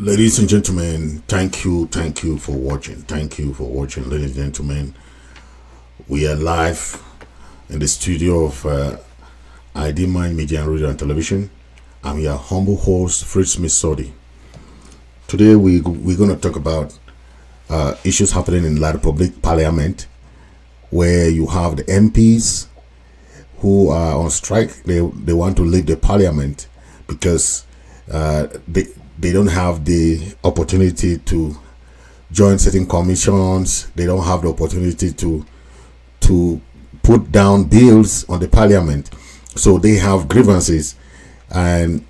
Ladies and gentlemen, thank you for watching. Thank you for watching, ladies and gentlemen. We are live in the studio of IMM Media and Radio and Television. I'm your humble host, Fritz Misodi. Today we're going to talk about issues happening in La Republic Parliament, where you have the MPs who are on strike. They want to leave the Parliament because they don't have the opportunity to join certain commissions. They don't have the opportunity to put down bills on the Parliament. So they have grievances, and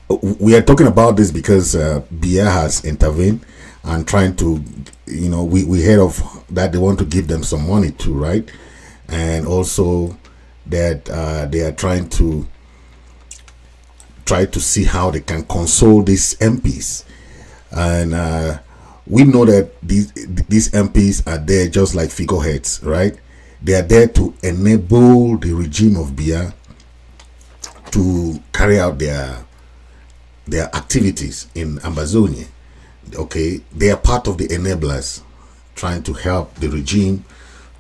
we are talking about this because Biya has intervened and trying to, we heard of that they want to give them some money too, right? And also that they are trying to see how they can console these MPs. And we know that these MPs are there just like figureheads, right? They are there to enable the regime of Biya to carry out their activities in Ambazonia. Okay, they are part of the enablers trying to help the regime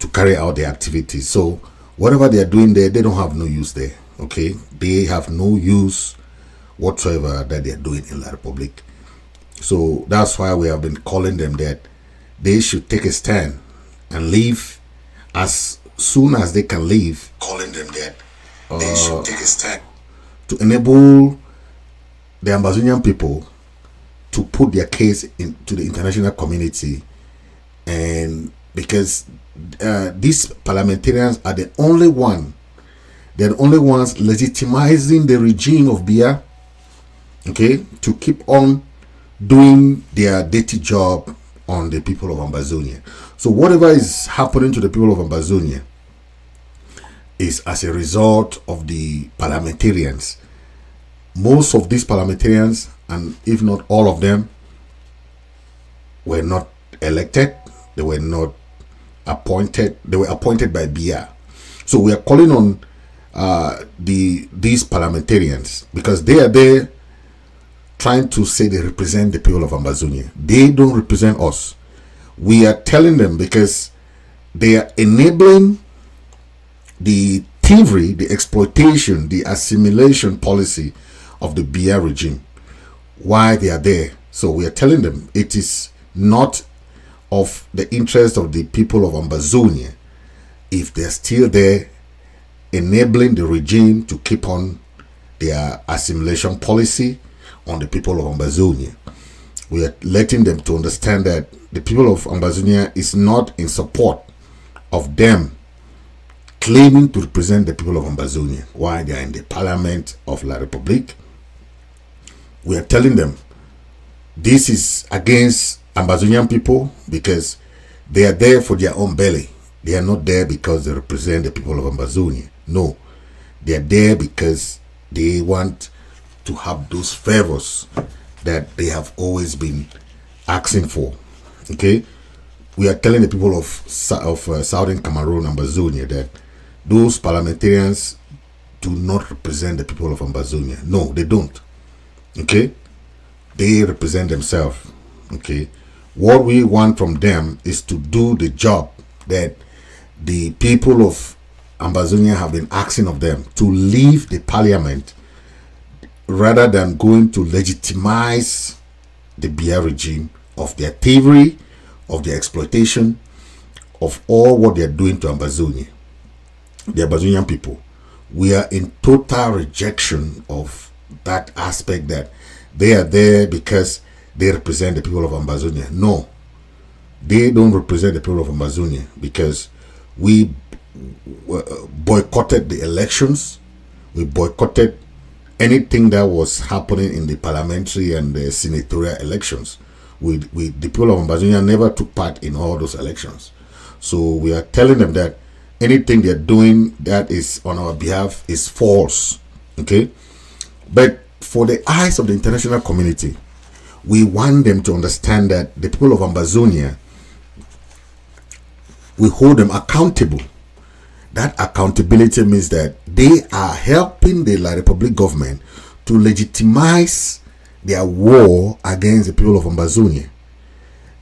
to carry out their activities. So whatever they are doing there, they don't have no use there. Okay, they have no use whatsoever that they are doing in La Republic. So that's why we have been calling them that they should take a stand and leave as soon as they can leave. Calling them that they should take a stand to enable the Ambazonian people to put their case into the international community. And because these parliamentarians are the only ones legitimizing the regime of Biya, okay, to keep on doing their dirty job on the people of Ambazonia. So whatever is happening to the people of Ambazonia is as a result of the parliamentarians. Most of these parliamentarians, and if not all of them, were not elected. They were not appointed. They were appointed by Biya. So we are calling on these parliamentarians, because they are there trying to say they represent the people of Ambazonia. They don't represent us. We are telling them because they are enabling the thievery, the exploitation, the assimilation policy of the Biya regime. Why they are there. So we are telling them it is not of the interest of the people of Ambazonia if they're still there enabling the regime to keep on their assimilation policy on the people of Ambazonia. We are letting them to understand that the people of Ambazonia is not in support of them claiming to represent the people of Ambazonia while they are in the Parliament of La Republic. We are telling them this is against Ambazonian people because they are there for their own belly. They are not there because they represent the people of Ambazonia. No, they are there because they want to have those favors that they have always been asking for. Okay, we are telling the people of Southern Cameroon, Ambazonia, that those parliamentarians do not represent the people of Ambazonia. No, they don't. Okay, they represent themselves. Okay, what we want from them is to do the job that the people of Ambazonia have been asking of them, to leave the parliament rather than going to legitimize the Biya regime of their thievery, of their exploitation, of all what they are doing to Ambazonia, the Ambazonian people. We are in total rejection of that aspect that they are there because they represent the people of Ambazonia. No, they don't represent the people of Ambazonia because we boycotted the elections. We boycotted anything that was happening in the parliamentary and the senatorial elections. The people of Ambazonia never took part in all those elections. So we are telling them that anything they're doing that is on our behalf is false. Okay? But for the eyes of the international community, we want them to understand that the people of Ambazonia, we hold them accountable. That accountability means that they are helping the La Republic government to legitimize their war against the people of Ambazonia.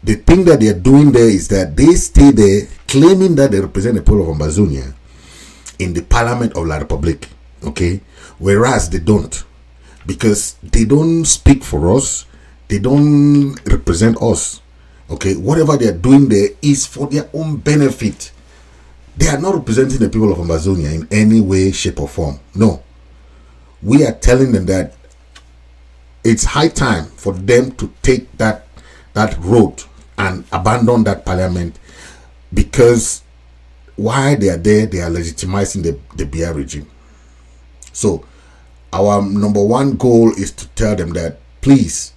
The thing that they are doing there is that they stay there claiming that they represent the people of Ambazonia in the Parliament of La Republique, okay? Whereas they don't, because they don't speak for us, they don't represent us, okay? Whatever they are doing there is for their own benefit. They are not representing the people of Ambazonia in any way, shape, or form. No. We are telling them that it's high time for them to take that road and abandon that parliament, because while they are there, they are legitimizing the Biya regime. So our number one goal is to tell them that, please,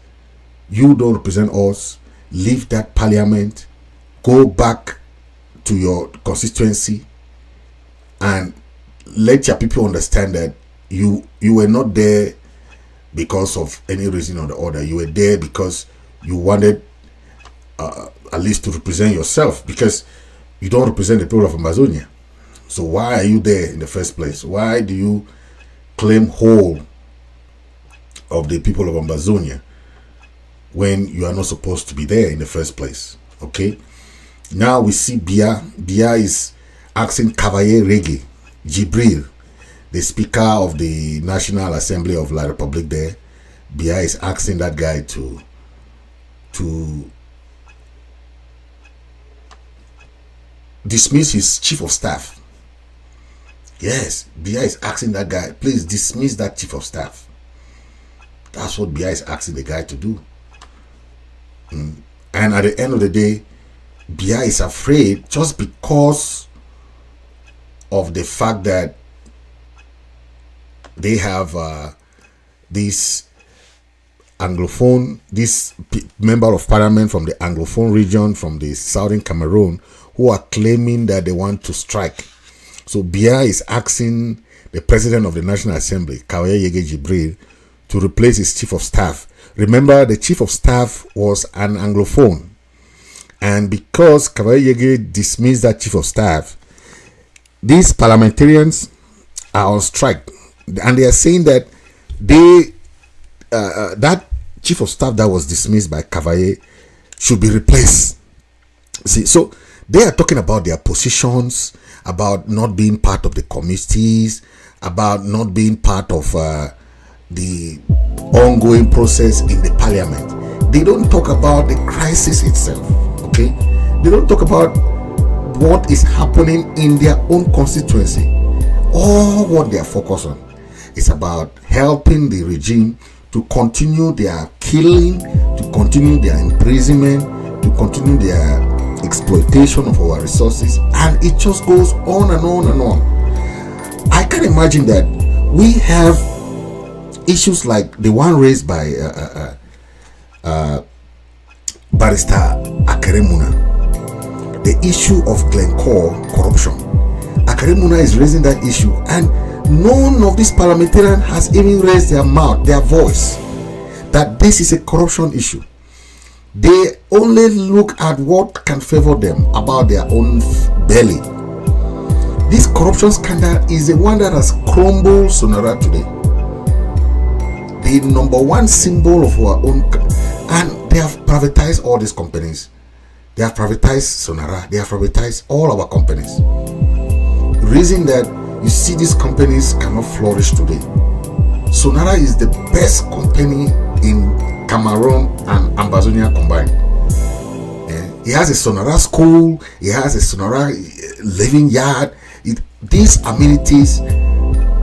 you don't represent us, leave that parliament, go back to your constituency, and let your people understand that you were not there because of any reason or the other. You were there because you wanted at least to represent yourself, because you don't represent the people of Amazonia. So why are you there in the first place? Why do you claim whole of the people of Amazonia when you are not supposed to be there in the first place? Okay. Now we see Biya. Biya is asking Cavaye Reggae Jibril, the Speaker of the National Assembly of La Republique there. Biya is asking that guy to dismiss his chief of staff. Yes, Biya is asking that guy, please dismiss that chief of staff. That's what Biya is asking the guy to do. And at the end of the day, Biya is afraid just because of the fact that they have this Anglophone, this member of parliament from the Anglophone region, from the southern Cameroon, who are claiming that they want to strike. So Biya is asking the president of the National Assembly, Cavaye Jibril, to replace his chief of staff. Remember, the chief of staff was an Anglophone. And because Cavaye dismissed that chief of staff, these parliamentarians are on strike. And they are saying that that chief of staff that was dismissed by Cavaye should be replaced. See, so they are talking about their positions, about not being part of the committees, about not being part of the ongoing process in the parliament. They don't talk about the crisis itself, okay? They don't talk about what is happening in their own constituency. All what they are focused on is about helping the regime to continue their killing, to continue their imprisonment, to continue their exploitation of our resources, and it just goes on and on and on. I can imagine that we have issues like the one raised by Barrister Akaremuna, the issue of Glencore corruption. Akaremuna is raising that issue, and none of these parliamentarians has even raised their mouth, their voice, that this is a corruption issue. They only look at what can favor them about their own belly. This corruption scandal is the one that has crumbled Sonara today. The number one symbol of our own, and they have privatized all these companies. They have privatized Sonara. They have privatized all our companies. The reason that you see these companies cannot flourish today. Sonara is the best company in Cameroon and Ambazonia combined. He has a Sonara school, he has a Sonara living yard. These amenities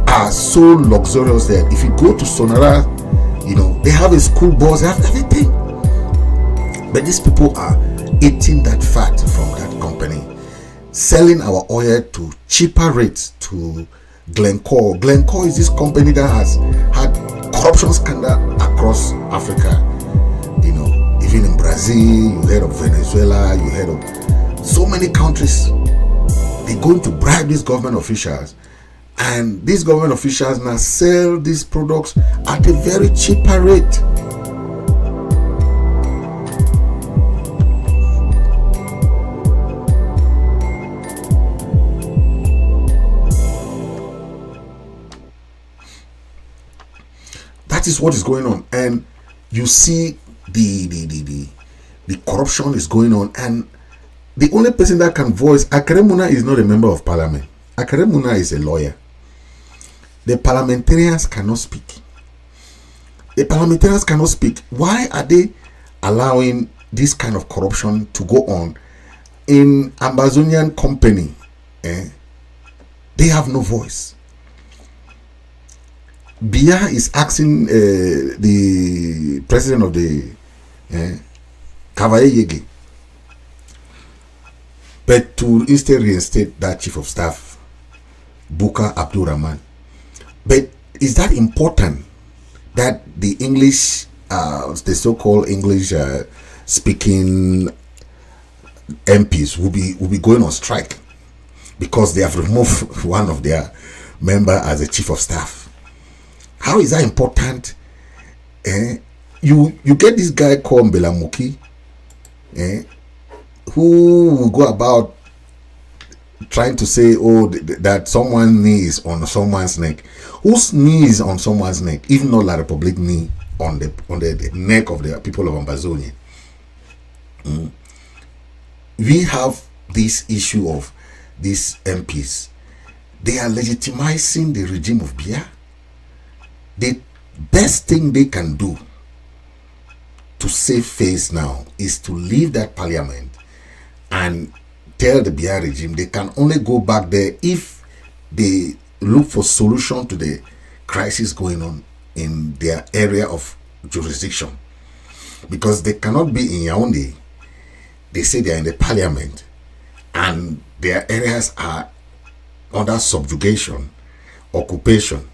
are so luxurious that if you go to Sonara, you know, they have a school bus, they have everything. But these people are eating that fat from that company, selling our oil to cheaper rates to Glencore. Glencore is this company that has had corruption scandal across Africa. You know, even in Brazil, you heard of Venezuela, you heard of so many countries. They're going to bribe these government officials, and these government officials now sell these products at a very cheaper rate. That is what is going on. And you see the corruption is going on, and the only person that can voice Akaremuna is not a member of parliament. Akaremuna is a lawyer. The parliamentarians cannot speak. The parliamentarians cannot speak. Why are they allowing this kind of corruption to go on in Ambazonian company? They have no voice. Biya is asking the president of the Cavaye, but to instead reinstate that chief of staff, Buka Abdul Rahman. But is that important that the English, the so-called English speaking MPs will be going on strike because they have removed one of their member as a chief of staff? How is that important? You get this guy called Belamuki, who will go about trying to say, that someone's knee is on someone's neck. Whose knee is on someone's neck? If not La Republic knee on the neck of the people of Ambazonia. We have this issue of these MPs. They are legitimizing the regime of Biya. The best thing they can do to save face now is to leave that parliament and tell the Biya regime they can only go back there if they look for solution to the crisis going on in their area of jurisdiction. Because they cannot be in Yaoundé. They say they are in the parliament and their areas are under subjugation, occupation.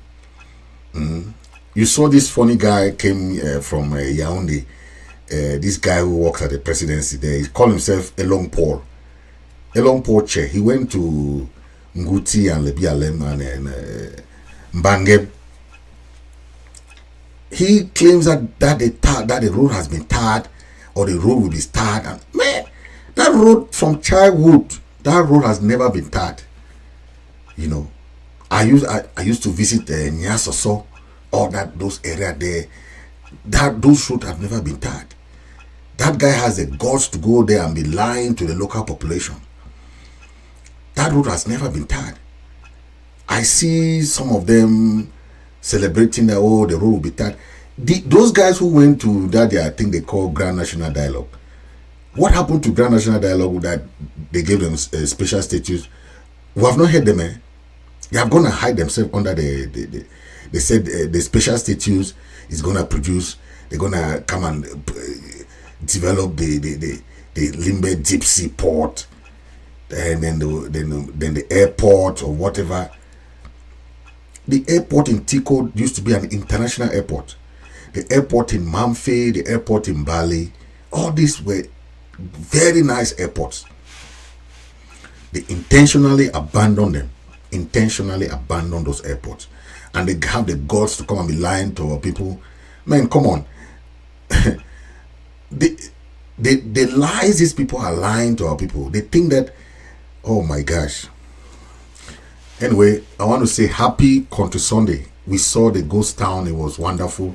You saw this funny guy came from Yaoundé. This guy who works at the presidency there. He called himself Elong Paul. Elong Paul Che. He went to Nguti and Lebialem and Mbangeb. He claims that the road has been tarred, or the road will be tarred. And man, that road from childhood, that road has never been tarred. You know, I used to visit Nyasoso, all those areas there. Those roads have never been tarred. That guy has the guts to go there and be lying to the local population. That road has never been tarred. I see some of them celebrating that, the road will be tarred. Those guys who went to that, I think they call Grand National Dialogue. What happened to Grand National Dialogue that they gave them special status? We have not heard them. They are going to hide themselves under they said the special status is going to produce, they're going to come and develop the Limbe deep sea port, and then the airport or whatever. The airport in Tico used to be an international airport. The airport in Mamfe, the airport in Bali, all these were very nice airports. They intentionally abandoned them. Intentionally abandoned those airports. And they have the guts to come and be lying to our people. Man, come on. The lies these people are lying to our people. They think that, oh my gosh. Anyway, I want to say happy Country Sunday. We saw the ghost town. It was wonderful.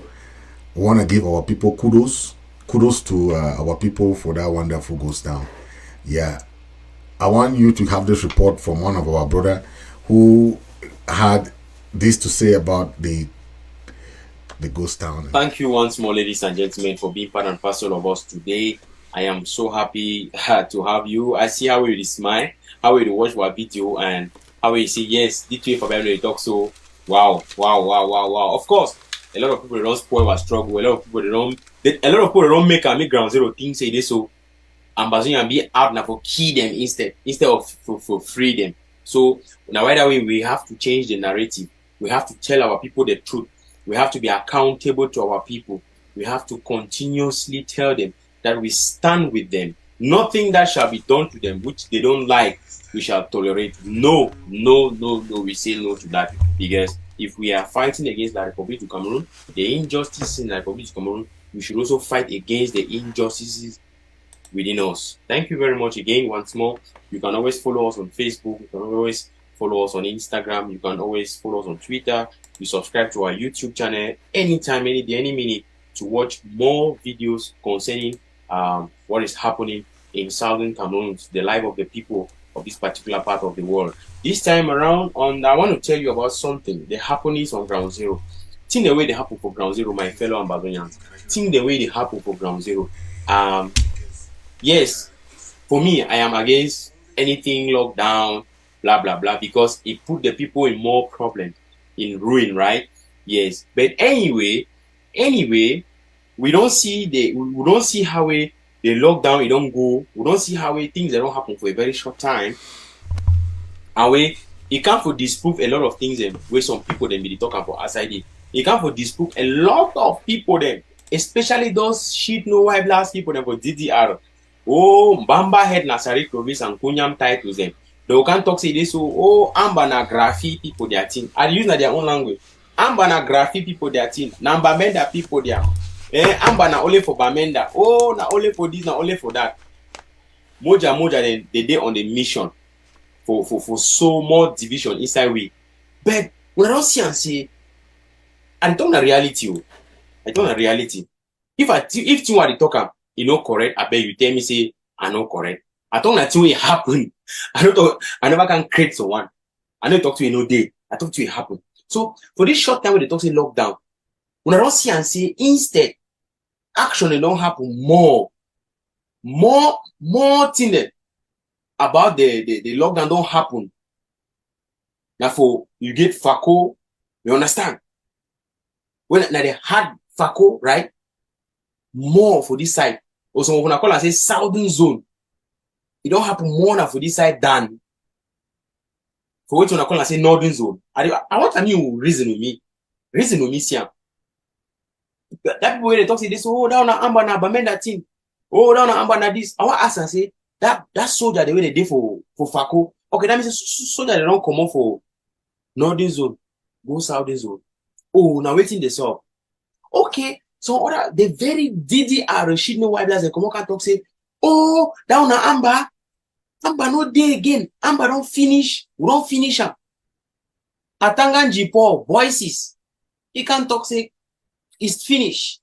I want to give our people kudos. Kudos to our people for that wonderful ghost town. Yeah. I want you to have this report from one of our brother who had this to say about the ghost town. Thank you once more, ladies and gentlemen, for being part and parcel of us today. I am so happy to have you. I see how you smile, how you watch our video, and how you say yes, this way for them talk. So wow. Of course, a lot of people don't spoil our struggle. A lot of people don't make ground zero things say this. So Ambazonia be out now for key them instead of for free them. So now right away we have to change the narrative. We have to tell our people the truth. We have to be accountable to our people. We have to continuously tell them that we stand with them. Nothing that shall be done to them which they don't like, we shall tolerate. No. We say no to that. Because if we are fighting against the Republic of Cameroon, the injustices in the Republic of Cameroon, we should also fight against the injustices within us. Thank you very much again once more. You can always follow us on Facebook. You can always follow us on Instagram. You can always follow us on Twitter. You subscribe to our YouTube channel anytime, any day, any minute to watch more videos concerning what is happening in southern Cameroon, the life of the people of this particular part of the world. This time around, I want to tell you about something, the happenings on ground zero. Think the way they happen for ground zero, my fellow Ambazonians. Think the way they happen for ground zero. Yes, for me, I am against anything lockdown, blah blah blah, because it put the people in more problems, in ruin, right? Yes, but anyway, we don't see how the lockdown it don't go. We don't see how things that don't happen for a very short time. And it can't for disprove a lot of things where some people then be talking for outside it. It can't for disprove a lot of people then, especially those shit no white blast people then for DDR. Oh, Mbamba head Nasari province and Kunyam titles them. They can't talk say this. Oh, Ambana graphy people their team. Are using their own language. Ambana graphy people their team. Namba menda people there. Ambana only for Bamenda. Oh, na only for this, na only for that. Moja then they day on the mission for so more division inside we. But we don't see and say, I don't know reality. I don't know reality. If you want to talk, you know correct. I bet you tell me say I know correct. I don't know until it happen. I never can create someone. I don't talk to you no day. I talk to you it happen. So for this short time when they talk say lockdown, when I don't see and say instead action it don't happen more thing about the lockdown don't happen. Now for you get FACO, you understand? When now they had FACO, right? More for this side. Also, when I call and say southern zone, it don't happen more now for this side than for what when I call and say northern zone. I want a new reason with me. Reason with me, Siam. That people when they talk say this, oh down na amba na bamenda team. Oh down na amba na this. I want to ask and say that soldier the way they did for FACO. Okay, that means soldier they don't come on for northern zone, go southern zone. Oh, now waiting the solve. Okay, so other the very DDR shit no white blast they come on can talk say, oh down na amba no day again. Amba don't finish. We don't finish am. Atangan Paul voices. He can talk say it's finished.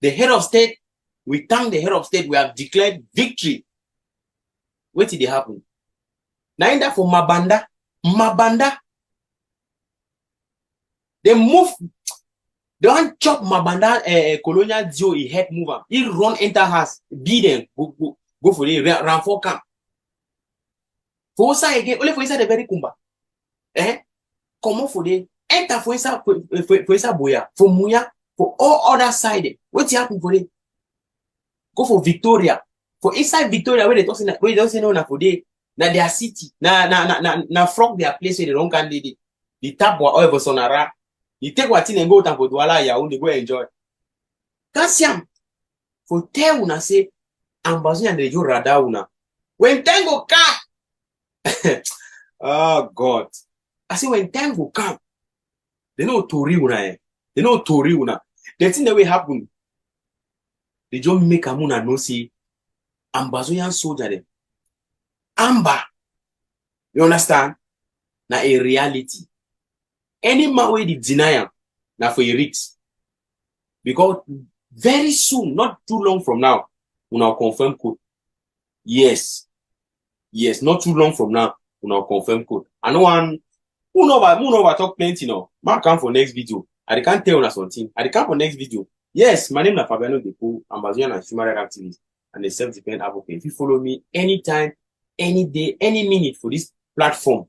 The head of state, we thank the head of state, we have declared victory. What did it happen? Now in that for Mabanda, they move, they don't chop Mabanda colonial Dio, he head mover. He run enter house, beat them, go for the run for camp. For us again, only for inside the very kumba. Come on for the enter for inside Boya, for Muya, for all other side. What happen for it? Go for Victoria. For inside Victoria, where they talk where they don't say no na for day, na their city, na frog their place where they don't can the tap or over sonara. You take what in and go down for Douala, ya only go enjoy. Kasiam for tell una say Ambazonian de you rada una. When tango come, oh God. I say when tango come, they know Tori una. They know Tori una. The thing that will happen, they just make a moon and no see Ambazonian soldier them. Amba, you understand? Now a reality. Any man way the denial now for a risk. Because very soon, not too long from now, we now confirm code. Yes, not too long from now, we now confirm code. And no one who know about talk plenty now. Man come for next video. I can't tell you something. I come for next video. Yes, my name is Fabiano Depo, Ambazonian and human rights activist and a self-defense advocate. If you follow me anytime, any day, any minute for this platform,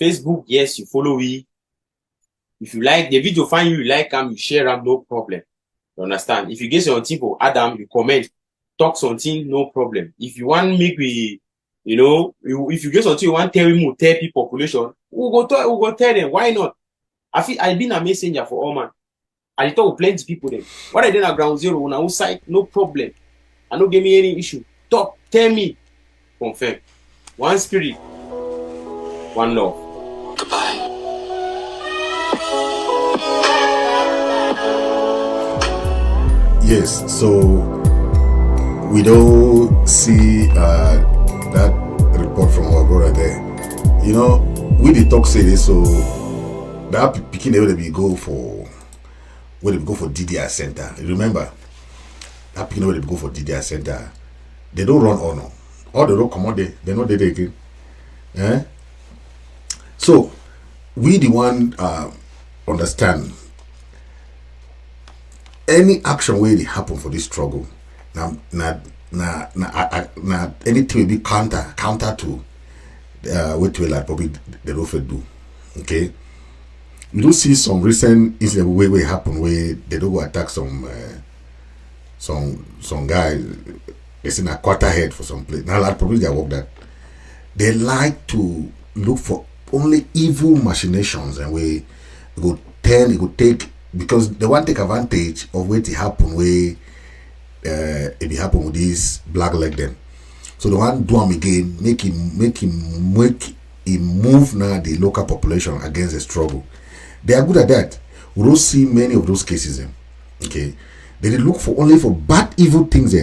Facebook, yes, you follow me. If you like the video, find you like them, you share them, no problem. You understand? If you get something for Adam, you comment, talk something, no problem. If you want make we, you know, if you get something you want tell me, tell people population, we'll go tell them. Why not? I've been a messenger for all man. I talk with plenty of people then. What I did at ground zero on outside, no problem. I don't give me any issue. Talk, tell me, confirm. One spirit, one love. Goodbye. Yes, so we don't see that report from our brother there. You know, we did talk say this, so that picking able to be go for when they go for DDR center. Remember, that people when they go for DDR center, they don't run honor. Or they don't come out there, they know they again. Eh? So we the one understand any action where it happen for this struggle. Now anything will be counter to what will like probably the Rofe do. Okay. You don't see some recent incident where happen where they don't go attack some guy is in a quarter head for some place. Now that probably they work that they like to look for only evil machinations and where it could take because they want to take advantage of what it happen where it happen with these black leg them. So they want to do them again, make him move now the local population against the struggle. They are good at that. We don't see many of those cases. Okay, they look for only for bad evil things.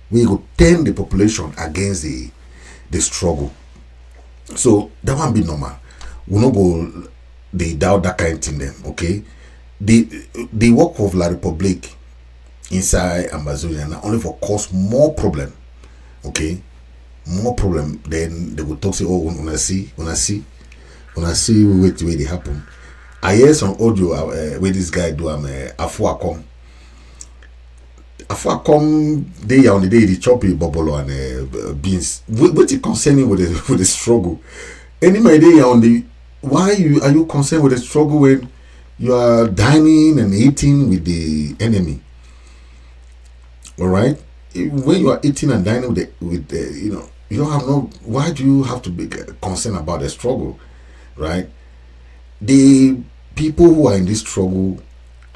We go turn the population against the struggle. So that won't be normal. We not go they doubt that kind of thing. Then okay, the work of La Republic inside Amazonia not only for cause more problem. Okay, more problem. Then they will talk say, oh, when I see wait the way they happen. I hear some audio where this guy do Afuakom. They on the day they chop bubble and beans. What is concerning with the struggle? Any idea on the why are you concerned with the struggle when you are dining and eating with the enemy? All right, when you are eating and dining with the you don't have no. Why do you have to be concerned about the struggle, right? The people who are in this struggle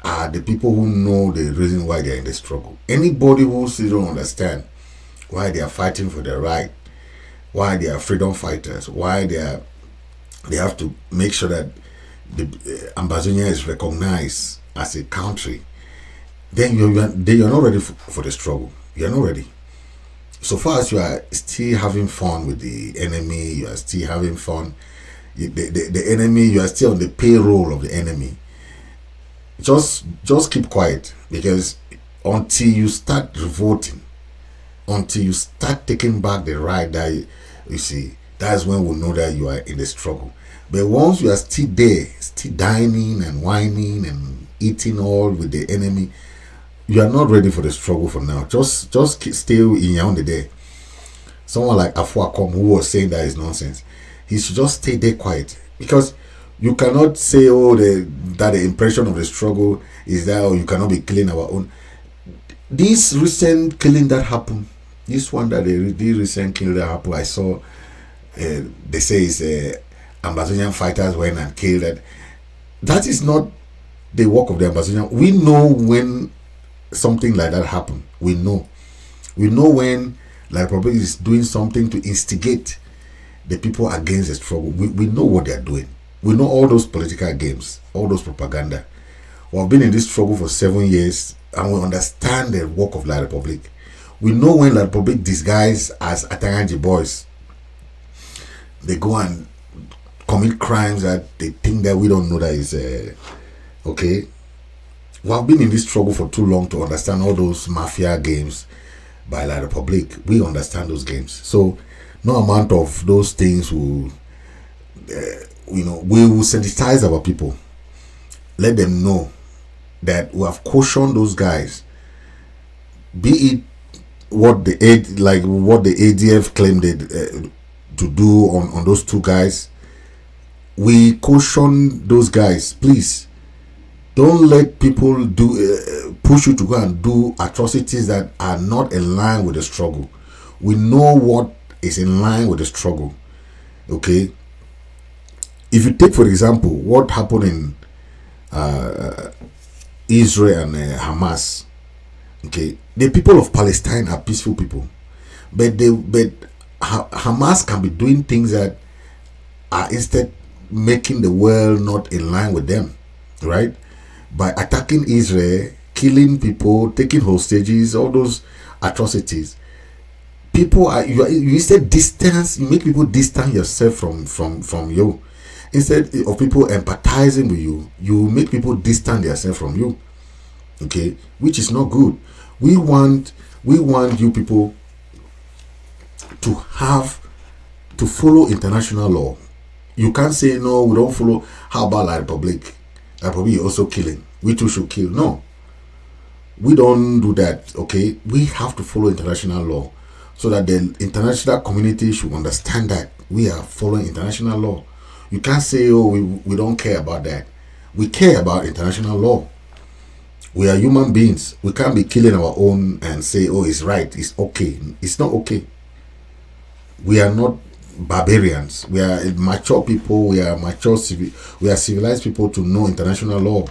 are the people who know the reason why they are in the struggle. Anybody who still don't understand why they are fighting for their right, why they are freedom fighters, why they have to make sure that the Amazonia is recognized as a country, then you are not ready for the struggle. You are not ready. So far as you are still having fun with the enemy, you are still having fun. The enemy, you are still on the payroll of the enemy. Just keep quiet, because until you start revolting, until you start taking back the right that you see, that's when we'll know that you are in the struggle. But once you are still there, still dining and whining and eating all with the enemy, you are not ready for the struggle for now. Just stay in your own there. Someone like Afuakom who was saying that is nonsense. He should just stay there quiet, because you cannot say that the impression of the struggle is that you cannot be killing our own. This recent killing that happened, this one that the recent killing that happened, I saw they say is Amazonian fighters went and killed that. That is not the work of the Amazonian. We know when something like that happened. We know when La Republic is doing something to instigate the people against the struggle. We know what they are doing. We know all those political games, all those propaganda. We have been in this struggle for 7 years, and we understand the work of La Republic. We know when La Republic disguised as Atayanji boys, they go and commit crimes that they think that we don't know that is okay. We have been in this struggle for too long to understand all those mafia games by La Republic. We understand those games. So no amount of those things will, we will sensitize our people. Let them know that we have cautioned those guys. Be it what the ADF claimed to do on those two guys. We caution those guys. Please don't let people push you to go and do atrocities that are not in line with the struggle. We know what is in line with the struggle. Okay. If you take, for example, what happened in Israel and Hamas, okay, the people of Palestine are peaceful people, but Hamas can be doing things that are instead making the world not in line with them, right? By attacking Israel, killing people, taking hostages, all those atrocities. People are you instead distance. You make people distance yourself from you. Instead of people empathizing with you, you make people distance themselves from you. okay, which is not good. We want you people to follow international law. You can't say no, we don't follow. How about La Republic? La Republic is also killing. We too should kill. No, we don't do that. Okay, we have to follow international law so that the international community should understand that we are following international law. You can't say, oh, we don't care about that. We care about international law. We are human beings. We can't be killing our own and say, oh, it's right, it's okay. It's not okay. We are not barbarians. We are mature people. We are we are civilized people to know international law.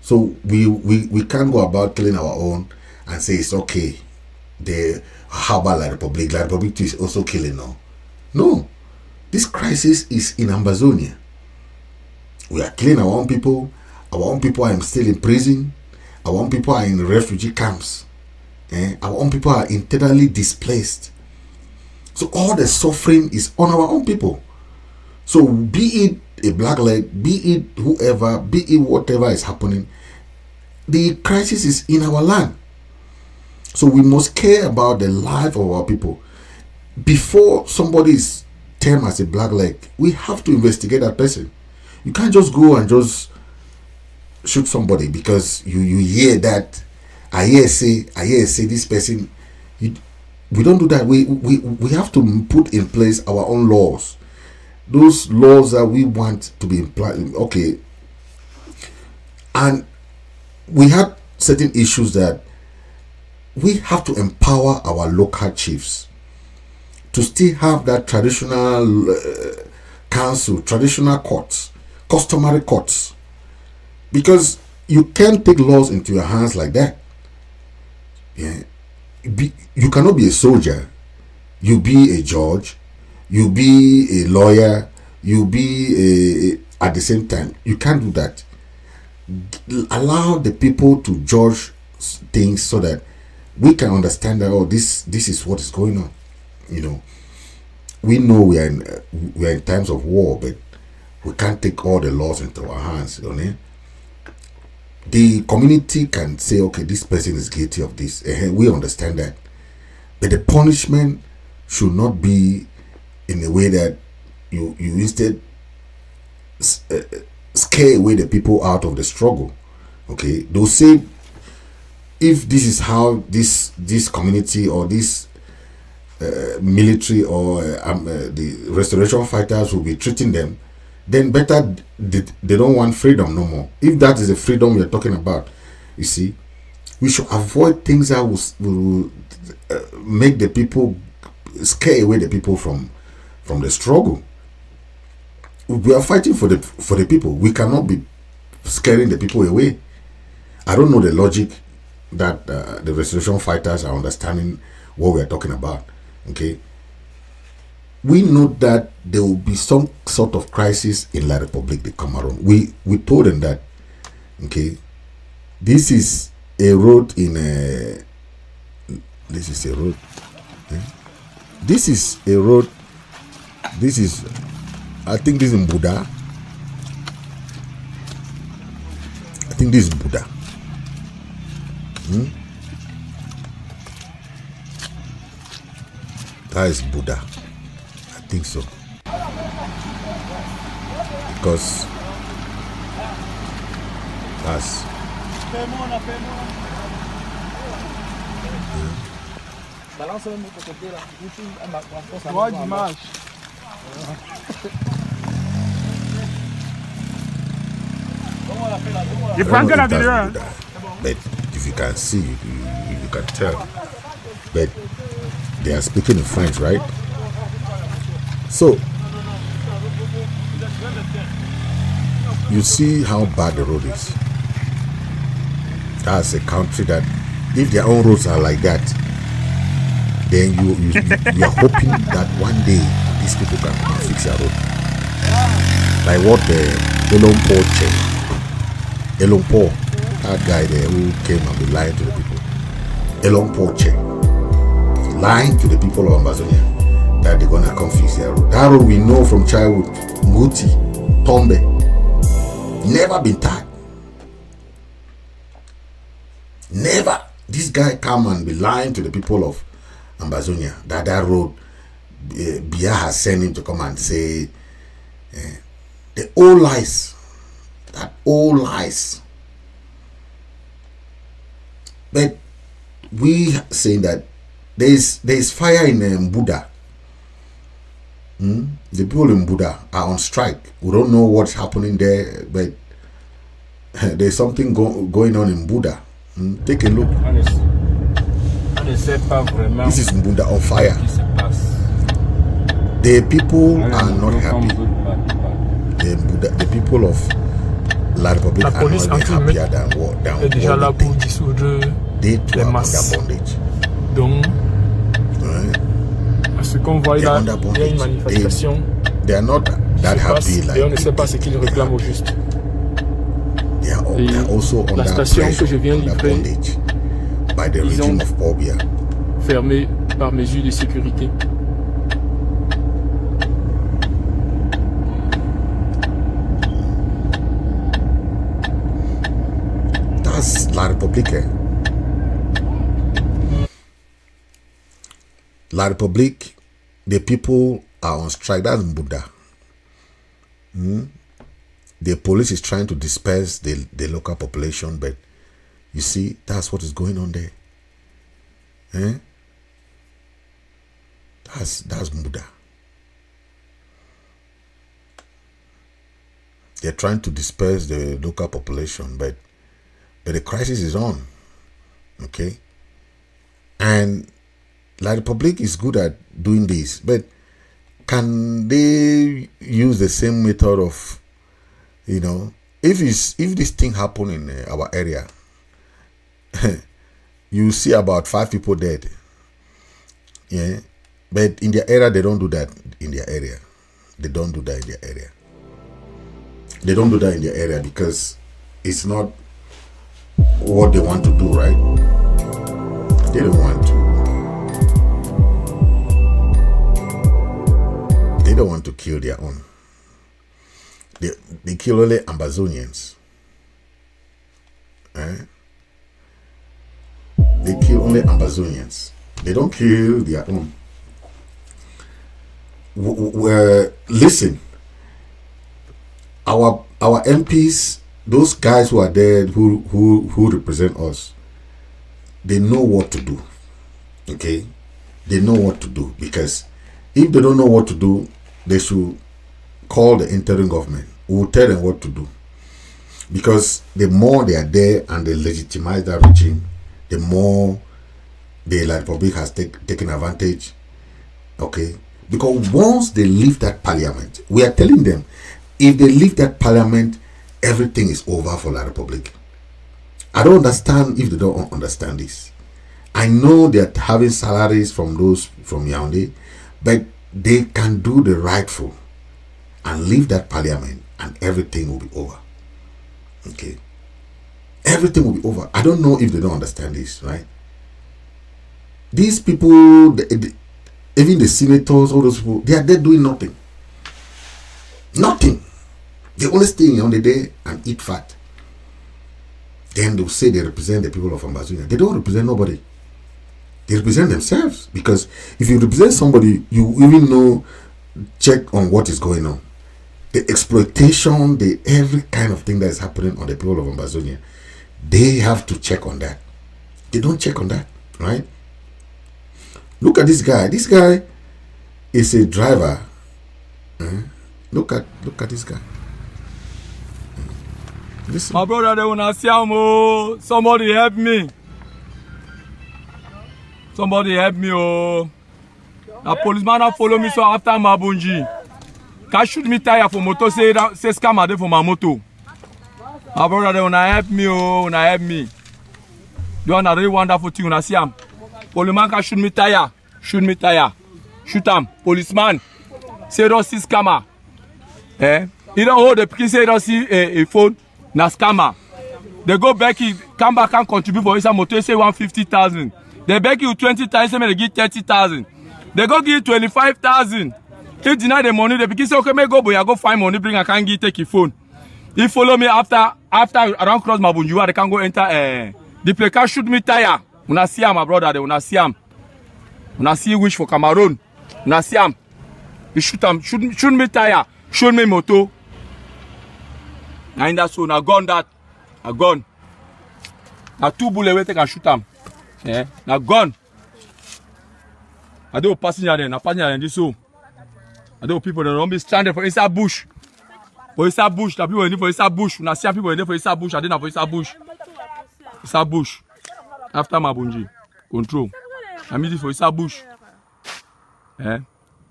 So we can't go about killing our own and say it's okay. How about La Republic? La Republic is also killing now. No. This crisis is in Ambazonia. We are killing our own people. Our own people are still in prison. Our own people are in refugee camps. Our own people are internally displaced. So all the suffering is on our own people. So be it a black leg, be it whoever, be it whatever is happening, the crisis is in our land. So we must care about the life of our people. Before somebody is termed as a black leg, we have to investigate that person. You can't just go and just shoot somebody because you hear that. I hear say this person. We don't do that. We have to put in place our own laws. Those laws that we want to be implied. Okay. And we have certain issues that we have to empower our local chiefs to still have that traditional council, traditional courts, customary courts. Because you can't take laws into your hands like that. Yeah. You cannot be a soldier. You be a judge. You be a lawyer. You be at the same time. You can't do that. Allow the people to judge things so that we can understand that, oh, this is what is going on. You know, we know we are in times of war, but we can't take all the laws into our hands. You know? The community can say, okay, this person is guilty of this. We understand that. But the punishment should not be in a way that you instead scare away the people out of the struggle. Okay? They'll say, if this is how this community or this military or the restoration fighters will be treating them, then better they don't want freedom no more. If that is the freedom we are talking about, you see, we should avoid things that will make the people, scare away the people from the struggle. We are fighting for the people. We cannot be scaring the people away. I don't know the logic that the restoration fighters are understanding what we are talking about. Okay, we know that there will be some sort of crisis in La Republic de Cameroon. We told them that. Okay, this is a road in a. This is a road. This is a road. This is, I think this is in Buddha. I think this is Buddha. That is Buddha. I think so. Because that's You prends la vidéo, hein? But if you can see, you can tell. But they are speaking in French, right? So you see how bad the road is. That's a country that, if their own roads are like that, then you are hoping that one day these people can come and fix their road. Like what Elon Paul, that guy there who came and be lying to the people. Elon Paul lying to the people of Ambazonia that they're gonna come fix their road. That road we know from childhood, Muti, Tombe, never been tied. Never. This guy come and be lying to the people of Ambazonia that road Biya has sent him to come and say the old lies. That old lies. But we saying that there's fire in Buddha. The people in Buddha are on strike. We don't know what's happening there, but there's something going on in Buddha. Take a look. This is Buddha on fire. The people are not happy. The people of La République are not happier than what they too are under bondage. Donc, à ce qu'on voit là, il y a une manifestation. They are not that happy like. Et on ne sait pas ce qu'ils réclament au juste. They are also la station que je viens livrer, by the regime of Biya, fermée par mesure de sécurité. That's La République. La République, the people are on strike. That's Buddha. The police is trying to disperse the local population, but you see, that's what is going on there. That's Buddha. They're trying to disperse the local population, but the crisis is on. Okay? And La République is good at doing this, but can they use the same method of, if this thing happen in our area, you see about 5 people dead. Yeah, but in their area they don't do that. In their area, they don't do that in their area. They don't do that in their area because it's not what they want to do, right? They don't want to. They don't want to kill their own. They kill only Ambazonians. They kill only Ambazonians. They don't kill their own. Listen, our MPs, those guys who are there who represent us, they know what to do. Okay, they know what to do, because if they don't know what to do, they should call the interim government. We will tell them what to do, because the more they are there and they legitimize that regime, the more the Republic has taken advantage. Okay, because once they leave that parliament, we are telling them, if they leave that parliament, everything is over for La Republic. I don't understand if they don't understand this. I know they're having salaries from those from Yaoundé, but they can do the rightful and leave that parliament and everything will be over. Okay, everything will be over. I don't know if they don't understand this, right? These people, even the senators, all those people, they are there doing nothing. Nothing. They only stay on the day and eat fat. Then they'll say they represent the people of Ambazonia. They don't represent nobody. They represent themselves, because if you represent somebody, you even check on what is going on. The exploitation, every kind of thing that is happening on the people of Ambazonia, they have to check on that. They don't check on that, right? Look at this guy. This guy is a driver. Look at this guy. Listen. My brother, they wanna see him. Somebody help me. Somebody help me. The policeman have follow me so after my bunji. Can shoot me tire for motor, say scam for my motor. My brother, they wanna help me. Wanna help me. You want a really wonderful thing. Wanna see him. Policeman can shoot me tire. Shoot me tire. Shoot him. Policeman. Say don't see scammer. He don't hold the pikin, say don't see a phone. Na scammer. They go back, come back and contribute for his motor, say 150,000. They beg you 20,000, say they give 30,000. They go give 25,000. He deny the money, the pikin say, okay, may go, but I go find money, bring, I can't give, take your phone. He follow me after I don't cross my bunjuwa, they can go enter The placar shoot me tire. Una see am, my brother. They una see am. Una see wish for Cameroon. Una see am. He shoot am. Shoot me tire. Show me moto. Now in that so na gun that. A gun. Na 2 bullet wey take and shoot am. Eh? Na gun. I do passenger then. Na passenger then this so. I do people that don't be stranded for inside bush. For inside bush. The people in for inside bush. Una see people in there for inside bush. I didn't for inside bush. Inside bush. After Mabunji. Control. I mean this for inside bush. Eh?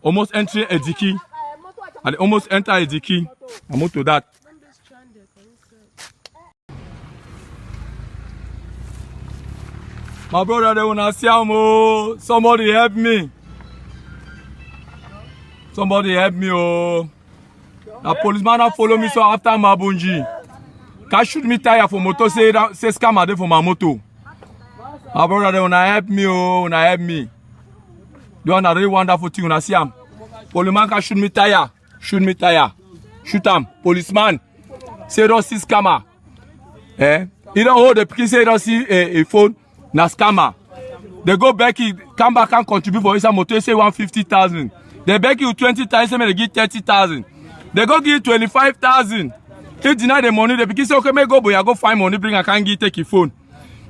Almost entering Ediki. And almost enter Ediki. I'm to that. My brother, they wanna see am. Somebody help me. Somebody help me. Oh. The policeman not follow me so after Mabunji. Can shoot me tire for motor say scam ade for my motor. My brother, they wanna help me. Oh, wanna help me. They wanna really wonderful thing. Wanna see am. Policeman can shoot me tire. Shoot me tire. Shoot am. Policeman. Say don't see scammer. Eh? He don't hold the pikin say don't see a phone. Na scammer. They go back, come back and contribute for inside motor, say 150,000. They beg you 20,000, say they give 30,000. They go give 25,000. He deny the money, they begin say, okay, may go, but I go find money, bring, I can't give, take your phone.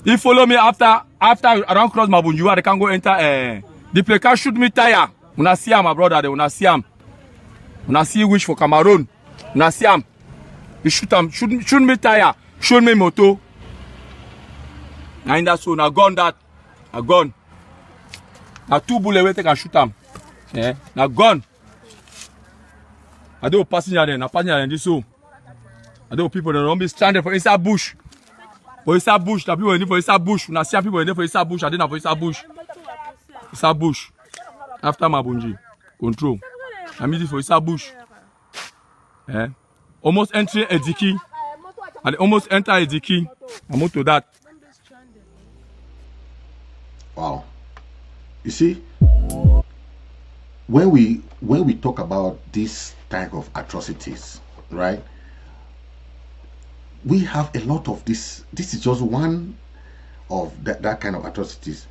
He follow me after I don't cross my bunju, they can go enter, the placar shoot me tire. Una see am, my brother, they una see am. Una see wish for Cameroon. Una see am. He shoot am, shoot me tire, show me moto. Now in that so na gun that. A gun. Na 2 bullet wey take and shoot am. Eh? Na gun. I do passenger then. Na passenger then this so. I do people that don't be stranded for inside bush. For inside bush. The people in for inside bush. Una see people in there for inside bush. I didn't for inside bush. Inside bush. After Mabunji. Control. I mean this for inside bush. Eh? Almost entering Ediki. And almost enter Ediki. I'm to that. Wow. You see, when we talk about this type of atrocities, right? We have a lot of this. This is just one of that kind of atrocities.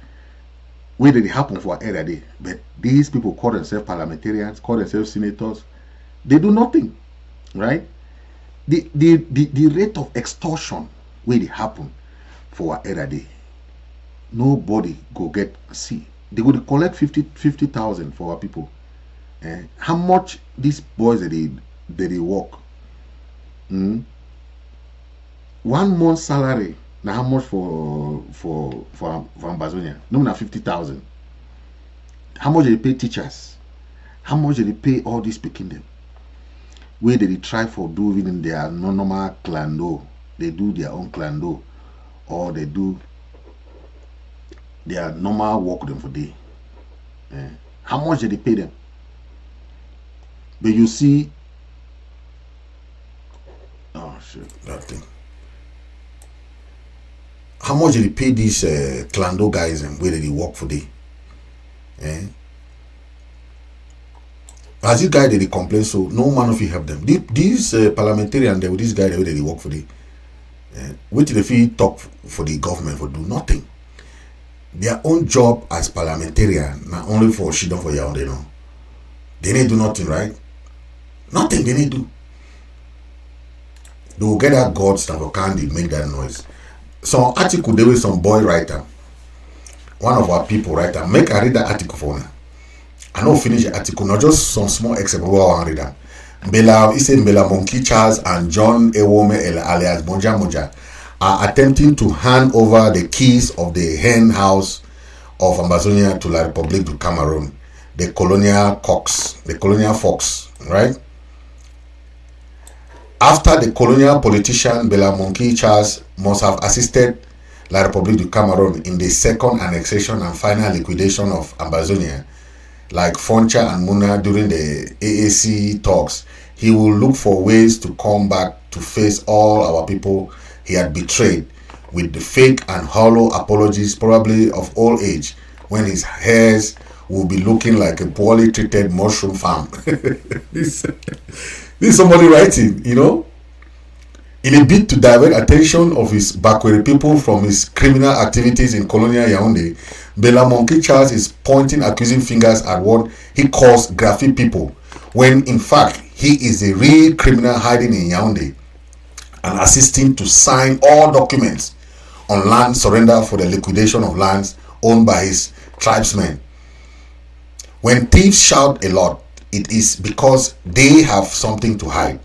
Where did it happen for every day? But these people call themselves parliamentarians, call themselves senators. They do nothing, right? The rate of extortion where it happen for every day. Nobody go get see. They go to collect 50,000 for our people. How much these boys that they work? 1 month salary. Now how much for Ambazonia? No, na 50,000. How much they pay teachers? How much they pay all these picking them? Where they try for doing their normal clando? They do their own clando, or they do their normal work them for day. How much did they pay them? But you see, oh shit, that thing. How much did they pay these clando guys and where did they work for day? As this guy did they complain, so no man of you help them. These parliamentarians, they with this guy where did they work for day? What did they talk for the government for do nothing? Their own job as parliamentarian, not only for shit for y'all, they know. They need do nothing, right? Nothing they need do. They will get that God stuff or candy, make that noise. Some article there was some boy writer, one of our people writer. Make I read that article for now. I don't finish the article, not just some small excerpt of what I read that. Mbela Monkey Charles and John Ewome alias Moja Moja are attempting to hand over the keys of the hen house of Ambazonia to La Republique du Cameroon, the colonial fox, right? After the colonial politician Bela Monkey Charles must have assisted La Republique du Cameroon in the second annexation and final liquidation of Ambazonia, like Foncha and Muna during the AAC talks, he will look for ways to come back to face all our people he had betrayed with the fake and hollow apologies, probably of old age, when his hairs will be looking like a poorly treated mushroom farm. This is somebody writing, you know. In a bid to divert attention of his Bakweri people from his criminal activities in colonial Yaoundé, Bella Monkey Charles is pointing accusing fingers at what he calls Graffiti people, when in fact he is a real criminal hiding in Yaoundé and assisting to sign all documents on land surrender for the liquidation of lands owned by his tribesmen. When thieves shout a lot, it is because they have something to hide.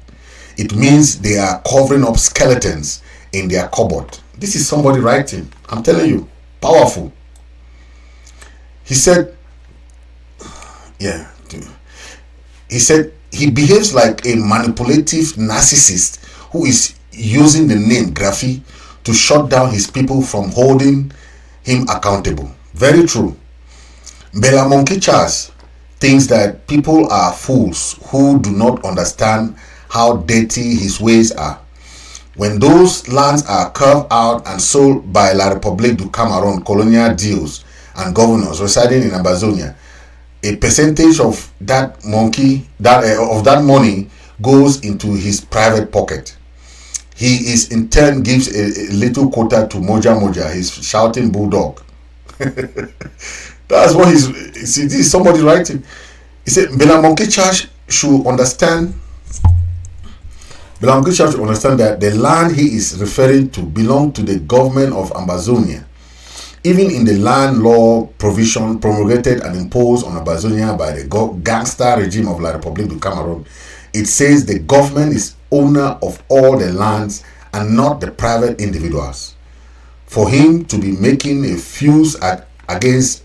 It means they are covering up skeletons in their cupboard. This is somebody writing. I'm telling you, powerful. He said, he behaves like a manipulative narcissist who is using the name Graffi to shut down his people from holding him accountable. Very true. Bella Monkey Charles thinks that people are fools who do not understand how dirty his ways are. When those lands are carved out and sold by La République du Cameroon colonial deals and governors residing in Amazonia, a percentage of that money goes into his private pocket. He is in turn gives a little quota to Moja Moja, his shouting bulldog. That's what this is somebody writing. He said Bella Monkey Charles should understand that the land he is referring to belongs to the government of Amazonia. Even in the land law provision promulgated and imposed on Amazonia by the gangster regime of La République du Cameroon, it says the government is owner of all the lands and not the private individuals. For him to be making a fuse against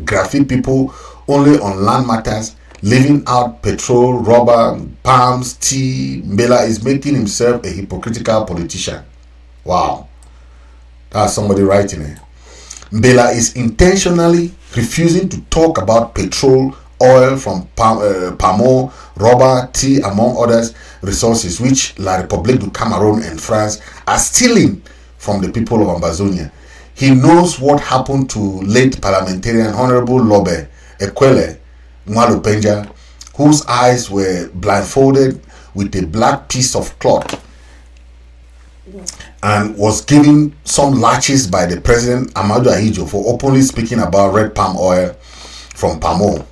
Graffiti people only on land matters, leaving out petrol, rubber, palms, tea, Bella is making himself a hypocritical politician. Wow. That's somebody writing it. Bella is intentionally refusing to talk about petrol, oil from palm oil, rubber, tea, among others resources which La République du Cameroon and France are stealing from the people of Amazonia. He knows what happened to late parliamentarian Honorable Lobe Ekwele Nwalupenja, whose eyes were blindfolded with a black piece of cloth and was given some lashes by the president Amadou Ahidjo for openly speaking about red palm oil from palm oil.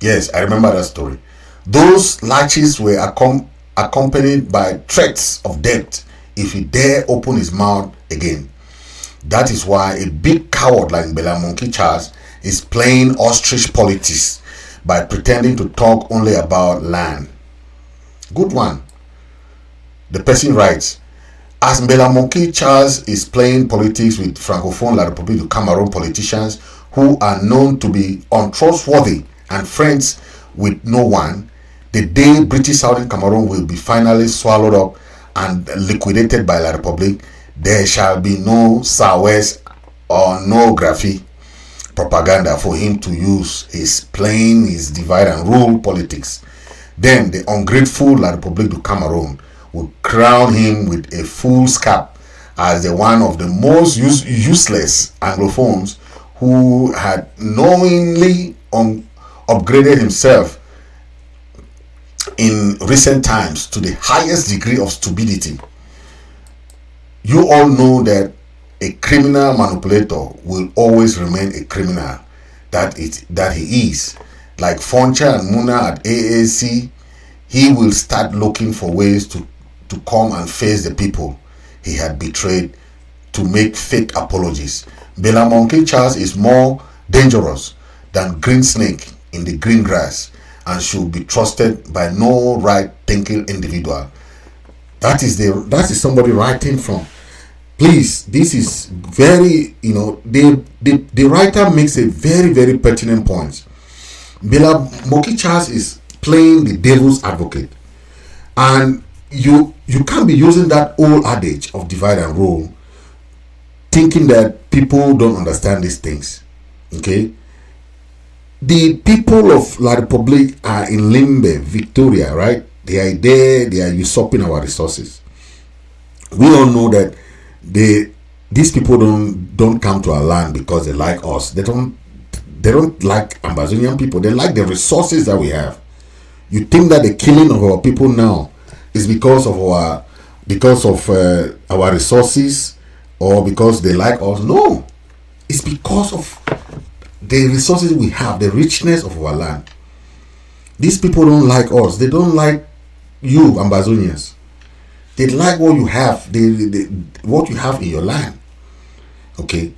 Yes, I remember that story. Those lashes were accompanied by threats of death if he dare open his mouth again. That is why a big coward like Bella Monkey Charles is playing ostrich politics by pretending to talk only about land. Good one. The person writes, as Bella Monkey Charles is playing politics with Francophone La République du Cameroon politicians who are known to be untrustworthy and friends with no one, the day British Southern Cameroon will be finally swallowed up and liquidated by La République, there shall be no Southwest or no Graffiti propaganda for him to use. His playing his divide and rule politics. Then the ungrateful La République du Cameroon will crown him with a fool's cap as the one of the most useless Anglophones who had knowingly upgraded himself in recent times to the highest degree of stupidity. You all know that a criminal manipulator will always remain a criminal that he is. Like Foncha and Muna at AAC, he will start looking for ways to come and face the people he had betrayed to make fake apologies. Bella Monkey Charles is more dangerous than green snake in the green grass and should be trusted by no right-thinking individual. That is somebody writing from. Please, this is very, the writer makes a very, very pertinent point. Bella Monkey Charles is playing the devil's advocate. And you can't be using that old adage of divide and rule thinking that people don't understand these things. Okay? The people of La République are in Limbe, Victoria, right? They are there, they are usurping our resources. We all know that these people don't come to our land because they like us. They don't like Amazonian people. They like the resources that we have. You think that the killing of our people now is because of our because of our resources or because they like us. No, it's because of the resources we have, the richness of our land. These people don't like us. They don't like you, Ambazonians. They like what you have, what you have in your land. Okay.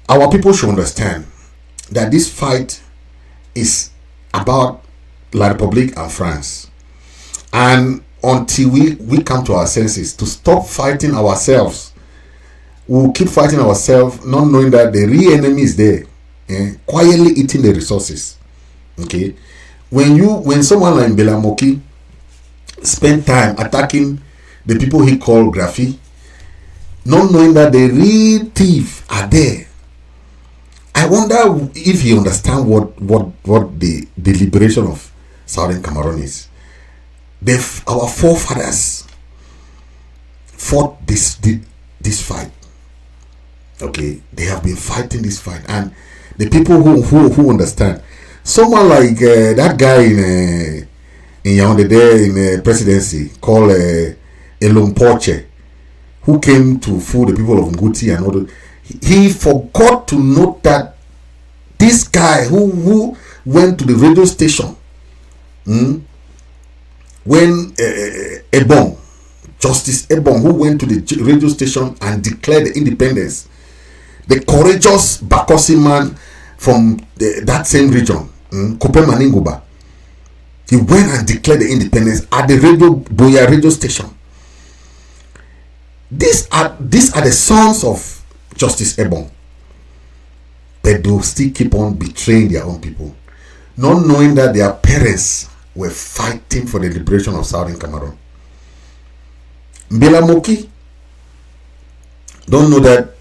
Our people should understand that this fight is about La République and France. And until we come to our senses to stop fighting ourselves, we'll keep fighting ourselves, not knowing that the real enemy is there, quietly eating the resources. Okay. When someone like Mbela Moki spend time attacking the people he called Graphi, not knowing that the real thieves are there, I wonder if he understands what the liberation of Southern Cameroon is. Our forefathers fought this fight. Okay, they have been fighting this fight, and the people who understand, someone like that guy in Yaoundé there in the presidency called Elon Porche, who came to fool the people of Nguti and all that. He forgot to note that this guy who went to the radio station when Justice Ebong, who went to the radio station and declared the independence, the courageous Bakosi man from that same region, Kope Maninguba, he went and declared the independence at the Biya radio station. These are the sons of Justice Ebong, but they will still keep on betraying their own people, not knowing that their parents were fighting for the liberation of Southern Cameroon. Mbela Moki don't know that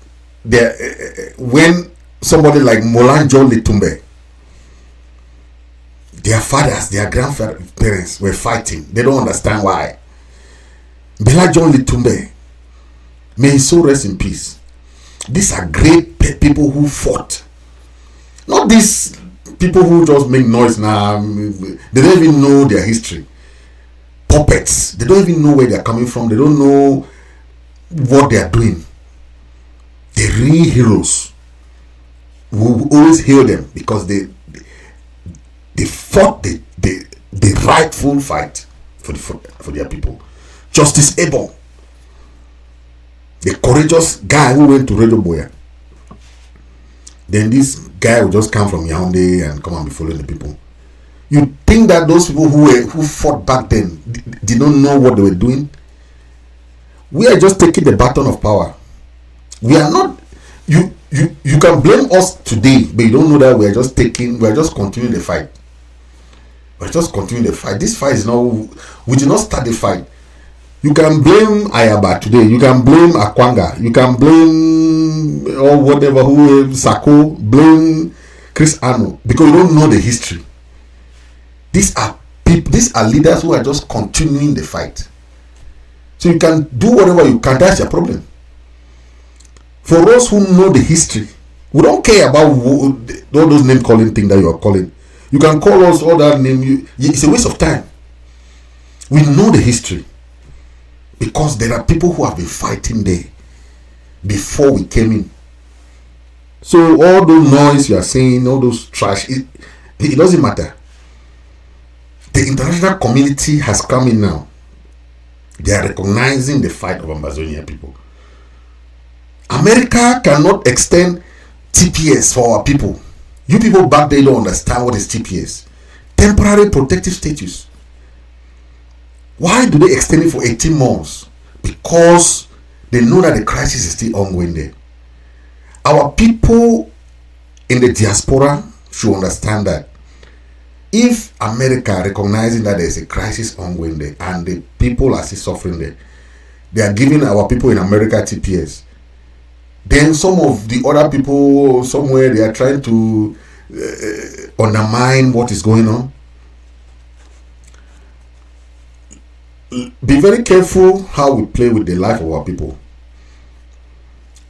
when somebody like Molanjo Litumbe, their fathers, their grandparents were fighting, they don't understand why. Mbela John Litumbe, may his soul rest in peace. These are great people who fought. Not these people who just make noise now. They don't even know their history. Puppets. They don't even know where they are coming from. They don't know what they are doing. The real heroes, we will always hail them because they fought the rightful fight for their people. Justice Ebong, the courageous guy who went to Radio Boya. Then this guy will just come from Yaoundé and come and be following the people. You think that those people who fought back then did not know what they were doing? We are just taking the baton of power. We are not. You can blame us today, but you don't know that we are just continuing the fight. We're just continuing the fight. This fight is not. We did not start the fight. You can blame Ayaba today. You can blame Akwanga. You can blame or whatever, who Sako, blame Chris Ano, because you don't know the history. These are people. These are leaders who are just continuing the fight. So you can do whatever you can. That's your problem. For us who know the history, we don't care about all those name calling things that you are calling. You can call us all that name. It's a waste of time. We know the history. Because there are people who have been fighting there before we came in. So all those noise you are saying, all those trash, it doesn't matter. The international community has come in now. They are recognizing the fight of Ambazonia people. America cannot extend TPS for our people. You people back there don't understand what is TPS. Temporary protective status. Why do they extend it for 18 months? Because they know that the crisis is still ongoing there. Our people in the diaspora should understand that if America recognizing that there is a crisis ongoing there and the people are still suffering there, they are giving our people in America TPS, then some of the other people somewhere, they are trying to undermine what is going on. Be very careful how we play with the life of our people.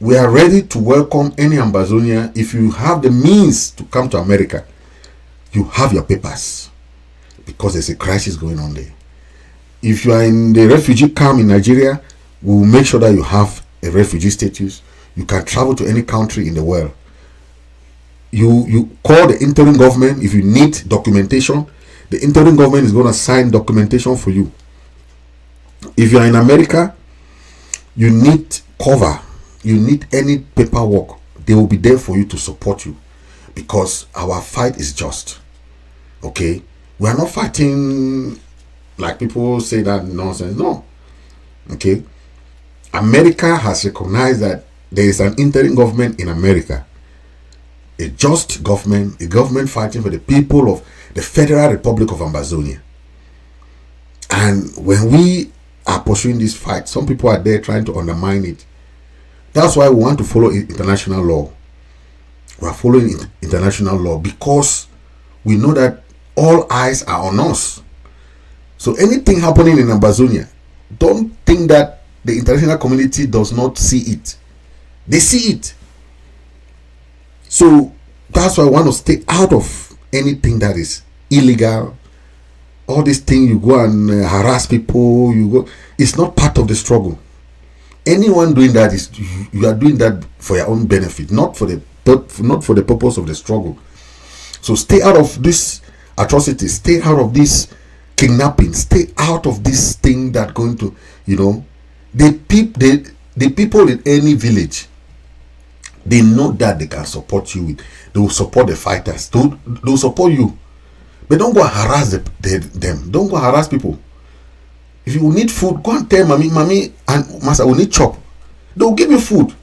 We are ready to welcome any Ambazonia. If you have the means to come to America, you have your papers, because there's a crisis going on there. If you are in the refugee camp in Nigeria, we will make sure that you have a refugee status. You can travel to any country in the world. You call the interim government if you need documentation. The interim government is going to sign documentation for you. If you are in America, you need cover, you need any paperwork, they will be there for you to support you, because our fight is just. Okay, we are not fighting like people say that nonsense. No. Okay, America has recognized that there is an interim government in America, a just government, a government fighting for the people of the Federal Republic of Amazonia. And when we are pursuing this fight, some people are there trying to undermine it. That's why we want to follow international law. We are following international law because we know that all eyes are on us. So anything happening in Amazonia, don't think that the international community does not see it. They see it. So that's why I want to stay out of anything that is illegal. All this thing, you go and harass people, it's not part of the struggle. Anyone doing that is, you are doing that for your own benefit, not for the purpose of the struggle. So stay out of this atrocity, stay out of this kidnapping, stay out of this thing that going to, the people in any village, they know that they can support you. They will support the fighters. They will support you. But don't go and harass them. Don't go and harass people. If you need food, go and tell mommy and master, we need chop. They will give you food.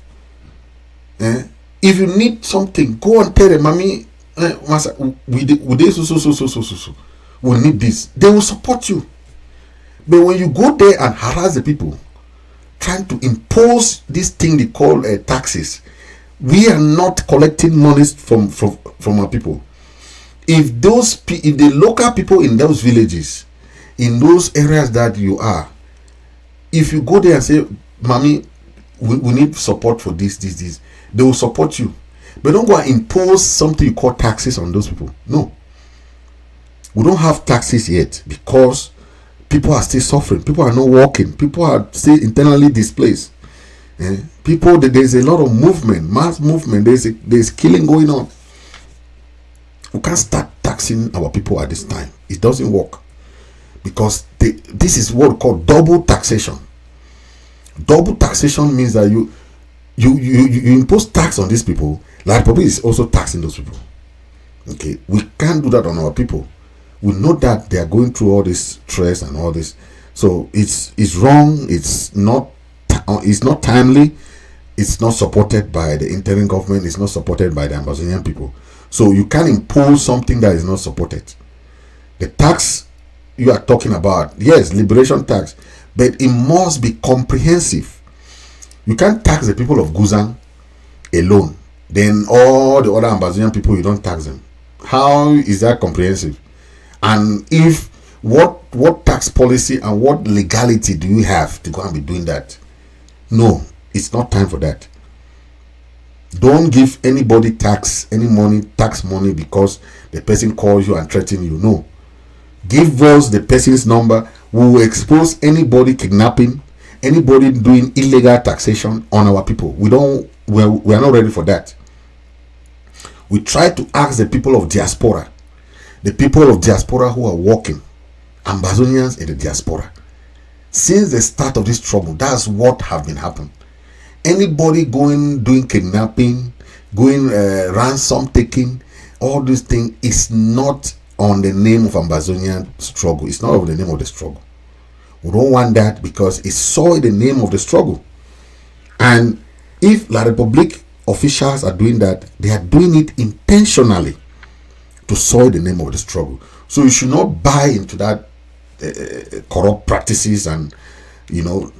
If you need something, go and tell them, mommy, master, we need this. They will support you. But when you go there and harass the people, trying to impose this thing they call taxes, we are not collecting monies from our people. If the local people in those villages, in those areas that you are, if you go there and say, mommy, we need support for this, they will support you. But don't go and impose something you call taxes on those people. No. We don't have taxes yet because people are still suffering. People are not working. People are still internally displaced. People, there's a lot of movement, mass movement. There's killing going on. We can't start taxing our people at this time. It doesn't work because this is what we call double taxation. Double taxation means that you impose tax on these people. Like Republic is also taxing those people. Okay, we can't do that on our people. We know that they are going through all this stress and all this, so it's wrong. It's not timely. It's not supported by the interim government. It's not supported by the Amazonian people. So you can't impose something that is not supported. The tax you are talking about, yes, liberation tax, but it must be comprehensive. You can't tax the people of Guzan alone, then all the other Amazonian people, you don't tax them. How is that comprehensive? And if what tax policy and what legality do you have to go and be doing that? No, it's not time for that. Don't give anybody tax money because the person calls you and threatens you. No. Give us the person's number. We will expose anybody kidnapping, anybody doing illegal taxation on our people. We are not ready for that. We try to ask the people of diaspora, the people of diaspora who are working, Amazonians in the diaspora. Since the start of this trouble, that's what have been happening. Anybody doing kidnapping, ransom taking, all these things is not on the name of Amazonian struggle. It's not on the name of the struggle. We don't want that because it soiled the name of the struggle. And if La Republique officials are doing that, they are doing it intentionally to soil the name of the struggle. So you should not buy into that corrupt practices and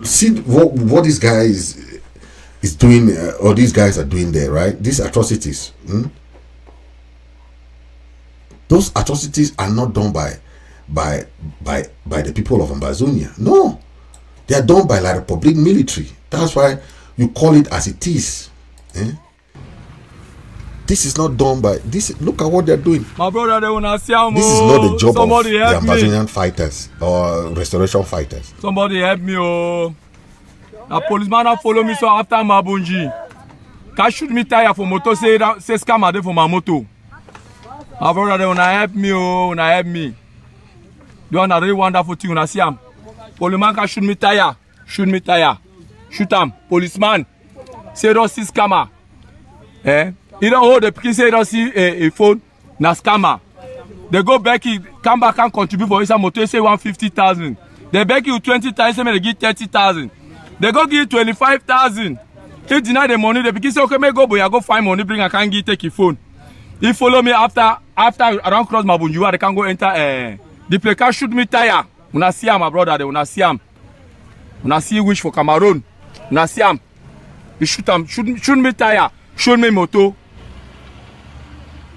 see what this guy is doing, or these guys are doing there, right? These atrocities. Those atrocities are not done by the people of Amazonia. No, they are done by La Republique military. That's why you call it as it is. This is not done by this. Look at what they're doing. My brother, they wanna see how This is not the job somebody of the help me. Ambazonian fighters or restoration fighters. Somebody help me, oh. A policeman that follow me so after Mabunji. Can shoot me tire for motor say scam ade for my motor. My brother, they wanna help me, oh, wanna help me. They wanna really wonderful thing, wanna see him. Policeman can shoot me tire. Shoot me tire. Shoot him. Policeman. Say don't see scammer. Eh? He don't hold the pikin say don't see a phone. Na scammer. They go back, come back and contribute for his motor, say 150,000. They beg you 20,000, say they give 30,000. They go give 25,000. He deny the money, the pikin say, okay, may go, but I go find money, bring, I can't give, take your phone. He follow me after I don't cross my bunju, they can go enter, the play can shoot me tire. When I see him, my brother, they when I see him. When I see wish for Cameroon, when I see him, he shoot him, shoot me tire, shoot me moto.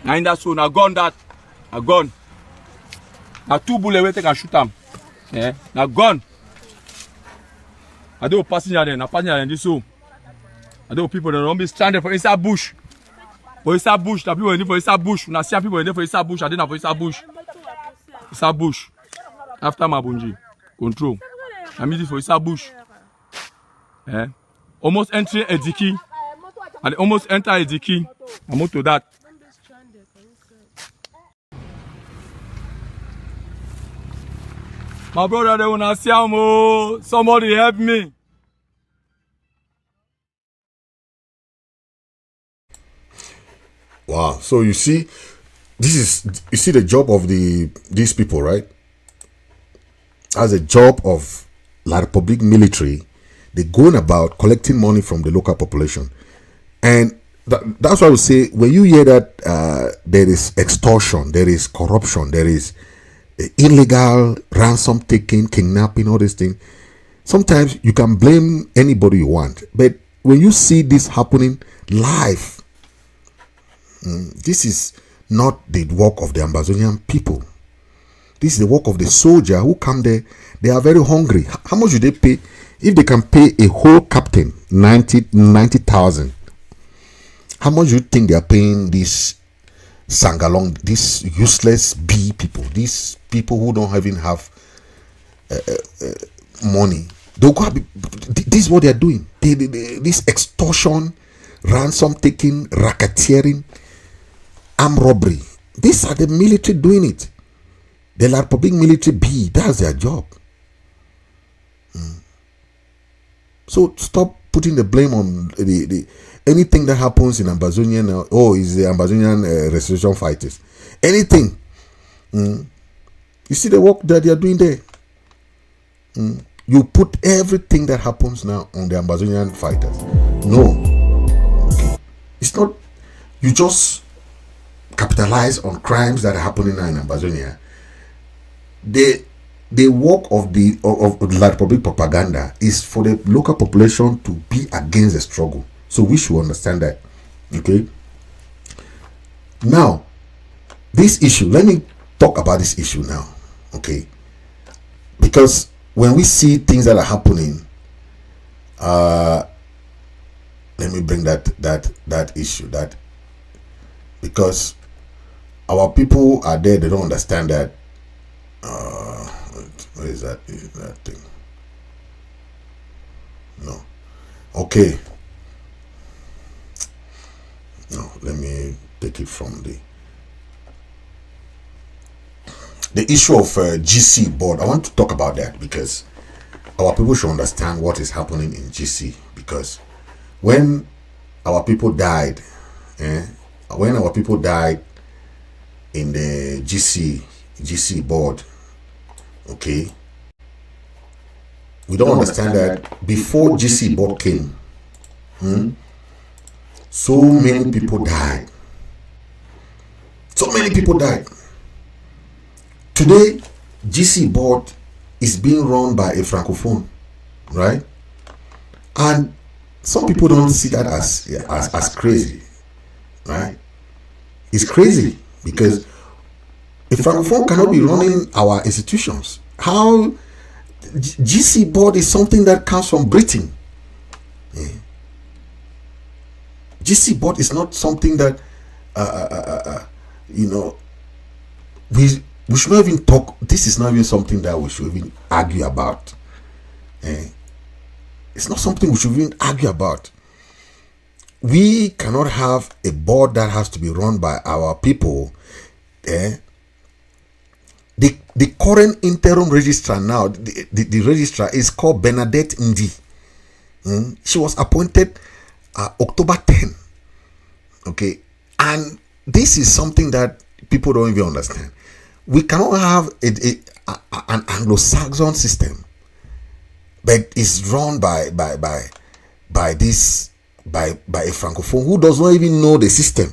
And that's so, now gone that, I gone. Now 2 bullets, we take and shoot him. Yeah, now gone. I do passenger then, this so. I do people that don't be stranded for inside bush. For inside bush, the people in for inside bush. When I see people in there for inside bush, I didn't for inside bush. Inside bush. After my bunji. Control. I mean this for inside bush. Eh? Almost entering a dicky. And almost enter a dicky. I'm more to that. My brother, they wanna see him. Somebody help me. Wow. So you see, you see the job of these people, right? As a job of La Republique military, they're going about collecting money from the local population. And that's why I would say, when you hear that there is extortion, there is corruption, there is illegal ransom taking, kidnapping, all these things, sometimes you can blame anybody you want. But when you see this happening live, this is not the work of the Ambazonian people. This is the work of the soldier who come there. They are very hungry. How much do they pay? If they can pay a whole captain 90,000, how much do you think they are paying these Sangalong, these useless B people, these people who don't even have money? They'll go. This is what they are doing. This extortion, ransom taking, racketeering, armed robbery. These are the military doing it. The La Republique military B, that's their job. So stop putting the blame on anything that happens in Ambazonian. Oh, is the Ambazonian restoration fighters? Anything. You see the work that they are doing there. You put everything that happens now on the Ambazonian fighters. No. It's not. You just capitalize on crimes that are happening now in Ambazonia. The work of the La Republique propaganda is for the local population to be against the struggle. So we should understand that. Okay. Now, this issue. Let me talk about this issue now. Okay. Because when we see things that are happening, let me bring that issue, that because our people are there, they don't understand that. What is that thing? No. Okay. No, let me take it from the issue of GC board. I want to talk about that because our people should understand what is happening in GC. Because when our people died, when our people died in the GC board, okay, we don't understand that before GC board came, so many people died. So many people died. Today, GC board is being run by a francophone, right? And some people don't see that as crazy, right? It's crazy because a francophone cannot be running our institutions. How GC board is something that comes from Britain. GC board is not something that you know, we should not even talk. This is not even something that we should even argue about. It's not something we should even argue about. We cannot have a board that has to be run by our people. The current interim registrar now, the registrar is called Bernadette Ndi. She was appointed October 10. Okay, and this is something that people don't even understand. We cannot have an Anglo-Saxon system, but it's run by a francophone who does not even know the system.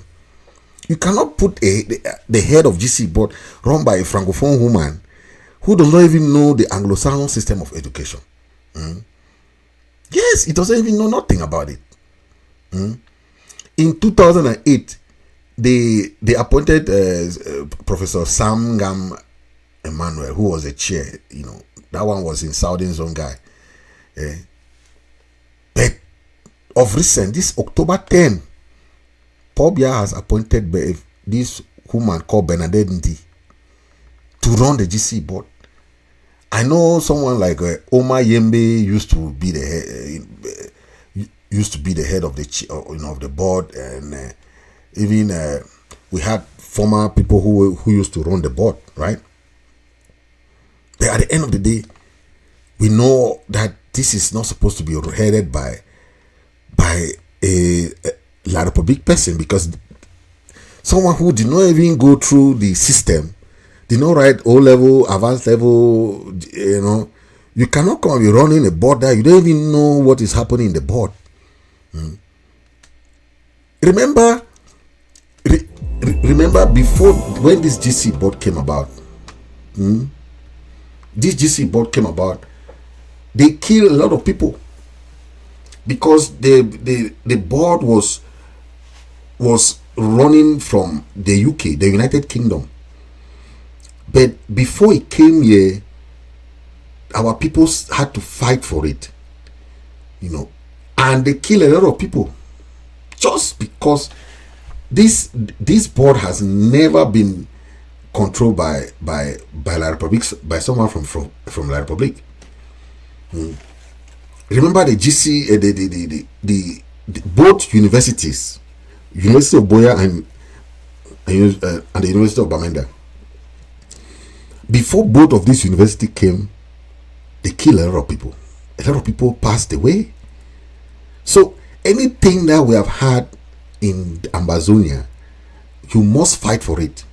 You cannot put the head of GC board run by a francophone woman who does not even know the Anglo-Saxon system of education. Yes, he doesn't even know nothing about it. In 2008, they appointed Professor Sam Gam Emmanuel, who was a chair. You know, that one was in Southern Zone guy. But of recent, this October 10, Biya has appointed this woman called Bernadette Ndi to run the GC board. I know someone like Omar Yembe used to be the head of the board, and even we had former people who used to run the board, right? But at the end of the day, we know that this is not supposed to be headed by a La Republique person, because someone who did not even go through the system, did not write O-level, advanced level, you know, you cannot come and be running a board that you don't even know what is happening in the board. Remember before, when this GC board came about, they killed a lot of people because the board was running from the UK, the United Kingdom. But before it came here, our people had to fight for it, you know, and they killed a lot of people just because this board has never been controlled by La Republique, by someone from La Republique. Remember the GC, the both universities, University of Biya and the University of Bamenda. Before both of these universities came, they killed a lot of people. A lot of people passed away. So anything that we have had in Ambazonia, you must fight for it.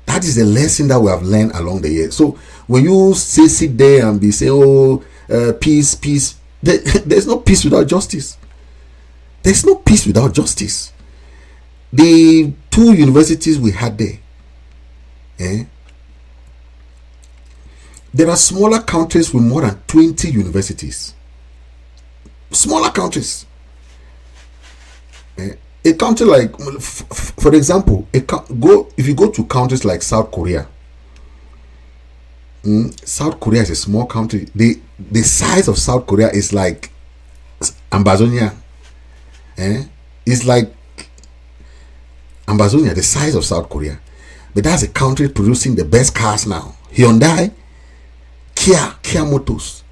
That is the lesson that we have learned along the years. So when you sit there and be saying, "Oh, peace," there's no peace without justice. There's no peace without justice. The two universities we had there, there are smaller countries with more than 20 universities. Smaller countries. A country like, for example, if you go to countries like South Korea. South Korea is a small country. The size of South Korea is like Ambazonia. It's like Ambazonia, the size of South Korea. But that's a country producing the best cars now. Hyundai, Kia Motors.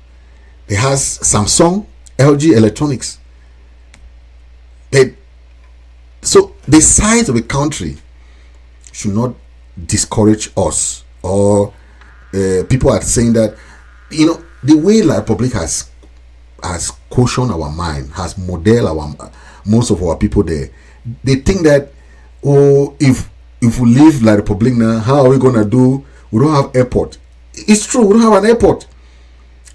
It has Samsung, LG Electronics. So the size of a country should not discourage us, or people are saying that, you know, the way La Republique has cautioned our mind, has modeled most of our people there. They think that, oh, if we leave La Republique now, how are we gonna do? We don't have airport. It's true, we don't have an airport,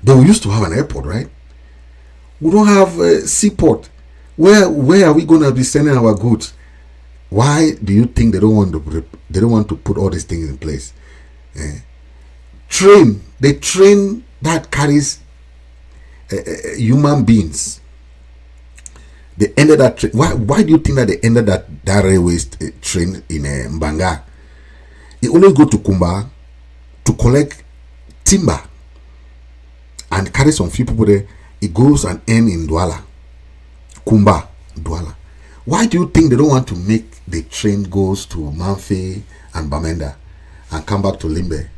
but we used to have an airport, right? We don't have a seaport. Where are we gonna be sending our goods? Why do you think they don't want to put all these things in place? The train that carries human beings. They ended that train. Why do you think that they ended that railway train in Mbanga? It only go to Kumba to collect timber and carry some few people there. It goes and end in Douala. Kumba, Douala. Why do you think they don't want to make the train goes to Manfi and Bamenda and come back to Limbe.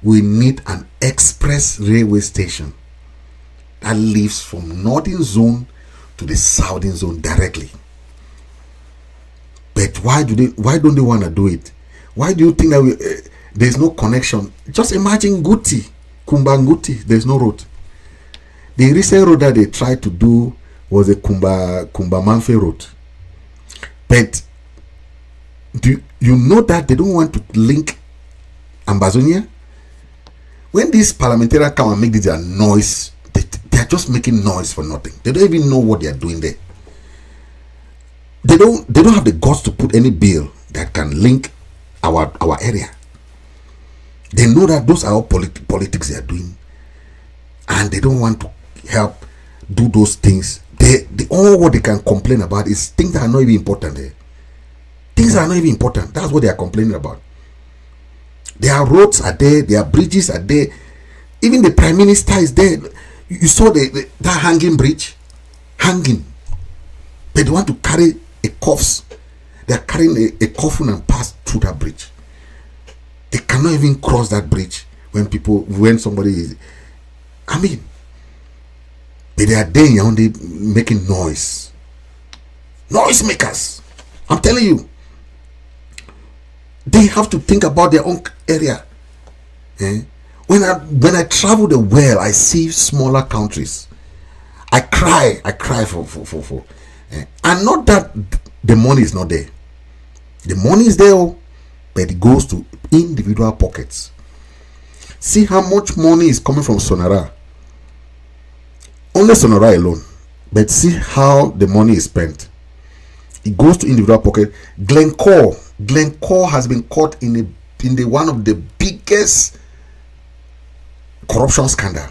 We need an express railway station that leaves from northern zone to the southern zone directly. But why don't they want to do it? Why do you think that there's no connection? Just imagine Guti, Kumbanguti, there's no road. The recent road that they tried to do was a Kumba Manfe road. But do you know that they don't want to link Ambazonia? When these parliamentarians come and make this noise, they are just making noise for nothing. They don't even know what they are doing there. They don't have the guts to put any bill that can link our area. They know that those are all politics they are doing, and they don't want to help do those things. They all what they can complain about is things that are not even important there. Things that are not even important. That's what they are complaining about. Their roads are there, their bridges are there. Even the prime minister is there. You saw that hanging bridge, hanging. But they want to carry a corpse. They are carrying a coffin and pass through that bridge. They cannot even cross that bridge when somebody is. I mean, but they are there in Yaoundé making noise. Noise makers. I'm telling you. They have to think about their own area. When I travel the world, I see smaller countries. I cry for. And not that the money is not there. The money is there, but it goes to individual pockets. See how much money is coming from Sonara. Only Sonara alone. But see how the money is spent. It goes to individual pocket. Glencore has been caught in the one of the biggest corruption scandal.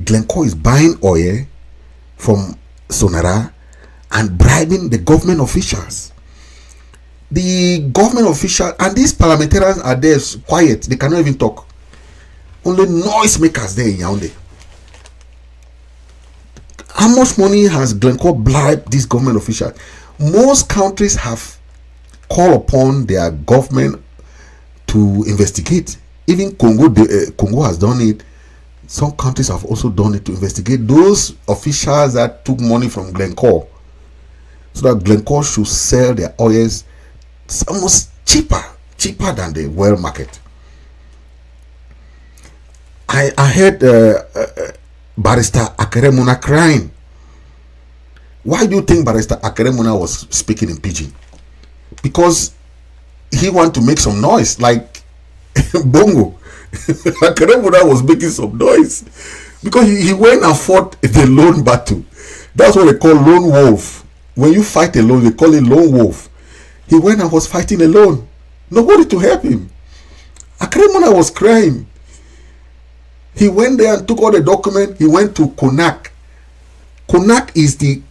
Glencore is buying oil from Sonara and bribing the government officials. The government official and these parliamentarians are there quiet. They cannot even talk. Only noise makers there in Yaoundé. How much money has Glencore bribed these government officials? Most countries have called upon their government to investigate. Even Congo has done it. Some countries have also done it to investigate those officials that took money from Glencore, so that Glencore should sell their oils almost cheaper than the world market. I heard Barrister Akeremuna crying. Why do you think Barrister Akeremuna was speaking in pidgin? Because he wanted to make some noise, like Bongo. Akeremuna was making some noise because he went and fought the lone battle. That's what they call lone wolf. When you fight alone, they call it lone wolf. He went and was fighting alone. Nobody to help him. Akeremuna was crying. He went there and took all the documents. He went to Konak. Konak is the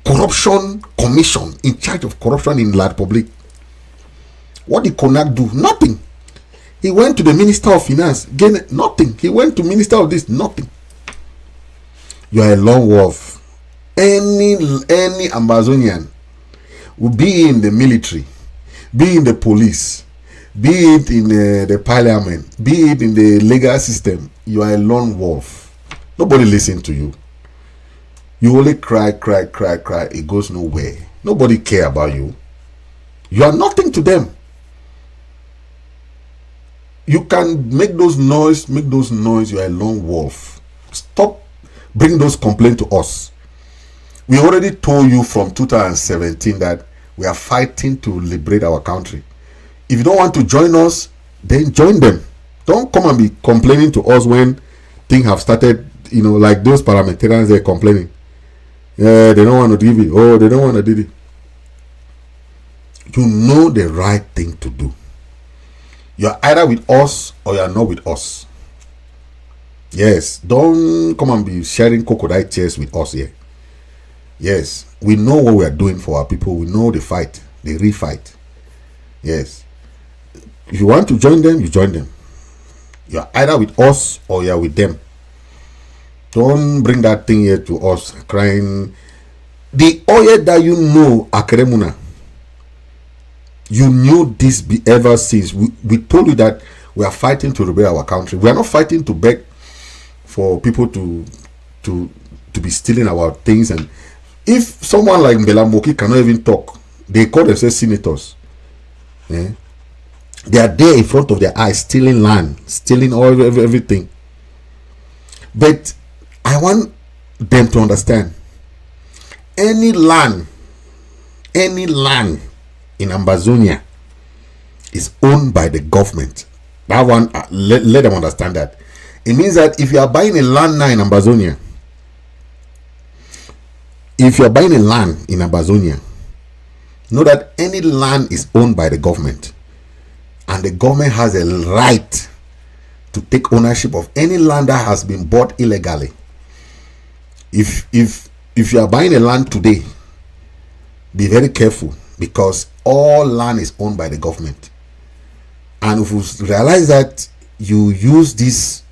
corruption commission in charge of corruption in La Republic. What did Konak do? Nothing. He went to the Minister of Finance, gained nothing. He went to Minister of this, nothing. You are a lone wolf. Any Amazonian will be in the military, be in the police, be it in the parliament, be it in the legal system. You are a lone wolf. Nobody listen to you. You only cry. It goes nowhere. Nobody care about you. You are nothing to them. You can make those noise. You are a lone wolf. Stop bringing those complaints to us. We already told you from 2017 that we are fighting to liberate our country. If you don't want to join us, then join them. Don't come and be complaining to us when things have started, like those parliamentarians, they're complaining. Yeah, they don't want to give it. Oh, they don't want to do it. You know the right thing to do. You're either with us or you're not with us. Yes, don't come and be sharing crocodile tears with us here. Yes, we know what we are doing for our people. We know the fight, the real fight. Yes. If you want to join them, you join them. You're either with us or you're with them. Don't bring that thing here to us crying. The oil that you know, Akeremuna, you knew this ever since. We told you that we are fighting to liberate our country. We are not fighting to beg for people to be stealing our things. And if someone like Mbelamoki cannot even talk, they call themselves senators. Yeah? They are there in front of their eyes, stealing land, stealing all everything. But I want them to understand, any land in Ambazonia is owned by the government. That one, let them understand that. It means that if you are buying a land now in Ambazonia, know that any land is owned by the government, and the government has a right to take ownership of any land that has been bought illegally. If you are buying a land today, be very careful, because all land is owned by the government. And if you realize that you use these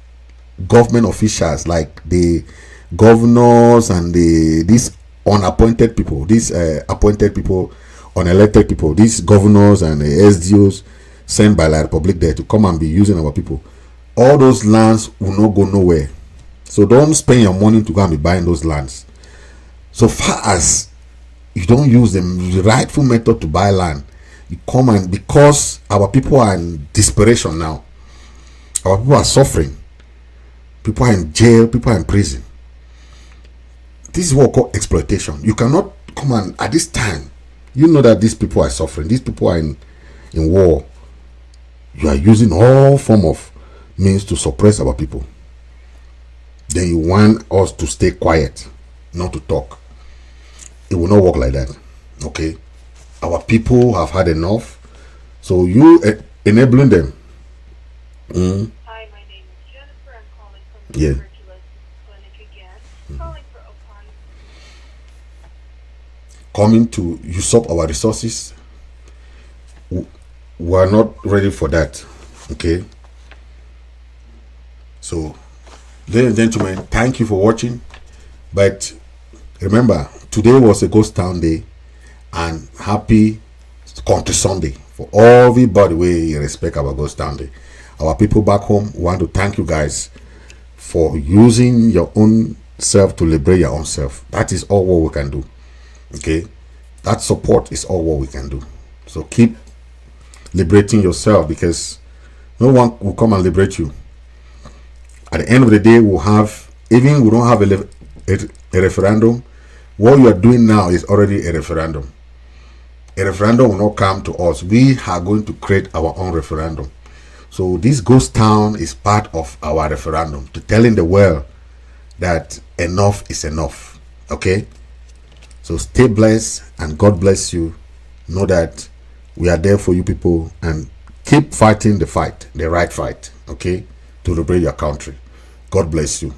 government officials like the governors and these unappointed people, these appointed people, unelected people, these governors and the SDOs sent by La Republic there to come and be using our people, all those lands will not go nowhere. So don't spend your money to go and be buying those lands. So far as you don't use the rightful method to buy land, you come, and because our people are in desperation now, our people are suffering, people are in jail, people are in prison. This is what we call exploitation. You cannot come and at this time, you know that these people are suffering, these people are in war. You are using all form of means to suppress our people. Then you want us to stay quiet, not to talk. It will not work like that. Okay, our people have had enough, so you enabling them. Hi, my name is Jennifer. I'm calling from the tuberculosis clinic again. Calling for coming to usurp our resources. We are not ready for that. Okay, so ladies and gentlemen, thank you for watching. But remember, today was a Ghost Town Day, and happy Country Sunday for everybody. We respect our Ghost Town Day. Our people back home want to thank you guys for using your own self to liberate your own self. That is all what we can do. Okay, that support is all what we can do. So keep liberating yourself, because no one will come and liberate you. At the end of the day, we'll have, even we don't have a referendum, what you are doing now is already a referendum. A referendum will not come to us. We are going to create our own referendum. So this ghost town is part of our referendum, to telling the world that enough is enough. Okay, so stay blessed and God bless you. Know that we are there for you people, and keep fighting the fight, the right fight, okay, to liberate your country. God bless you.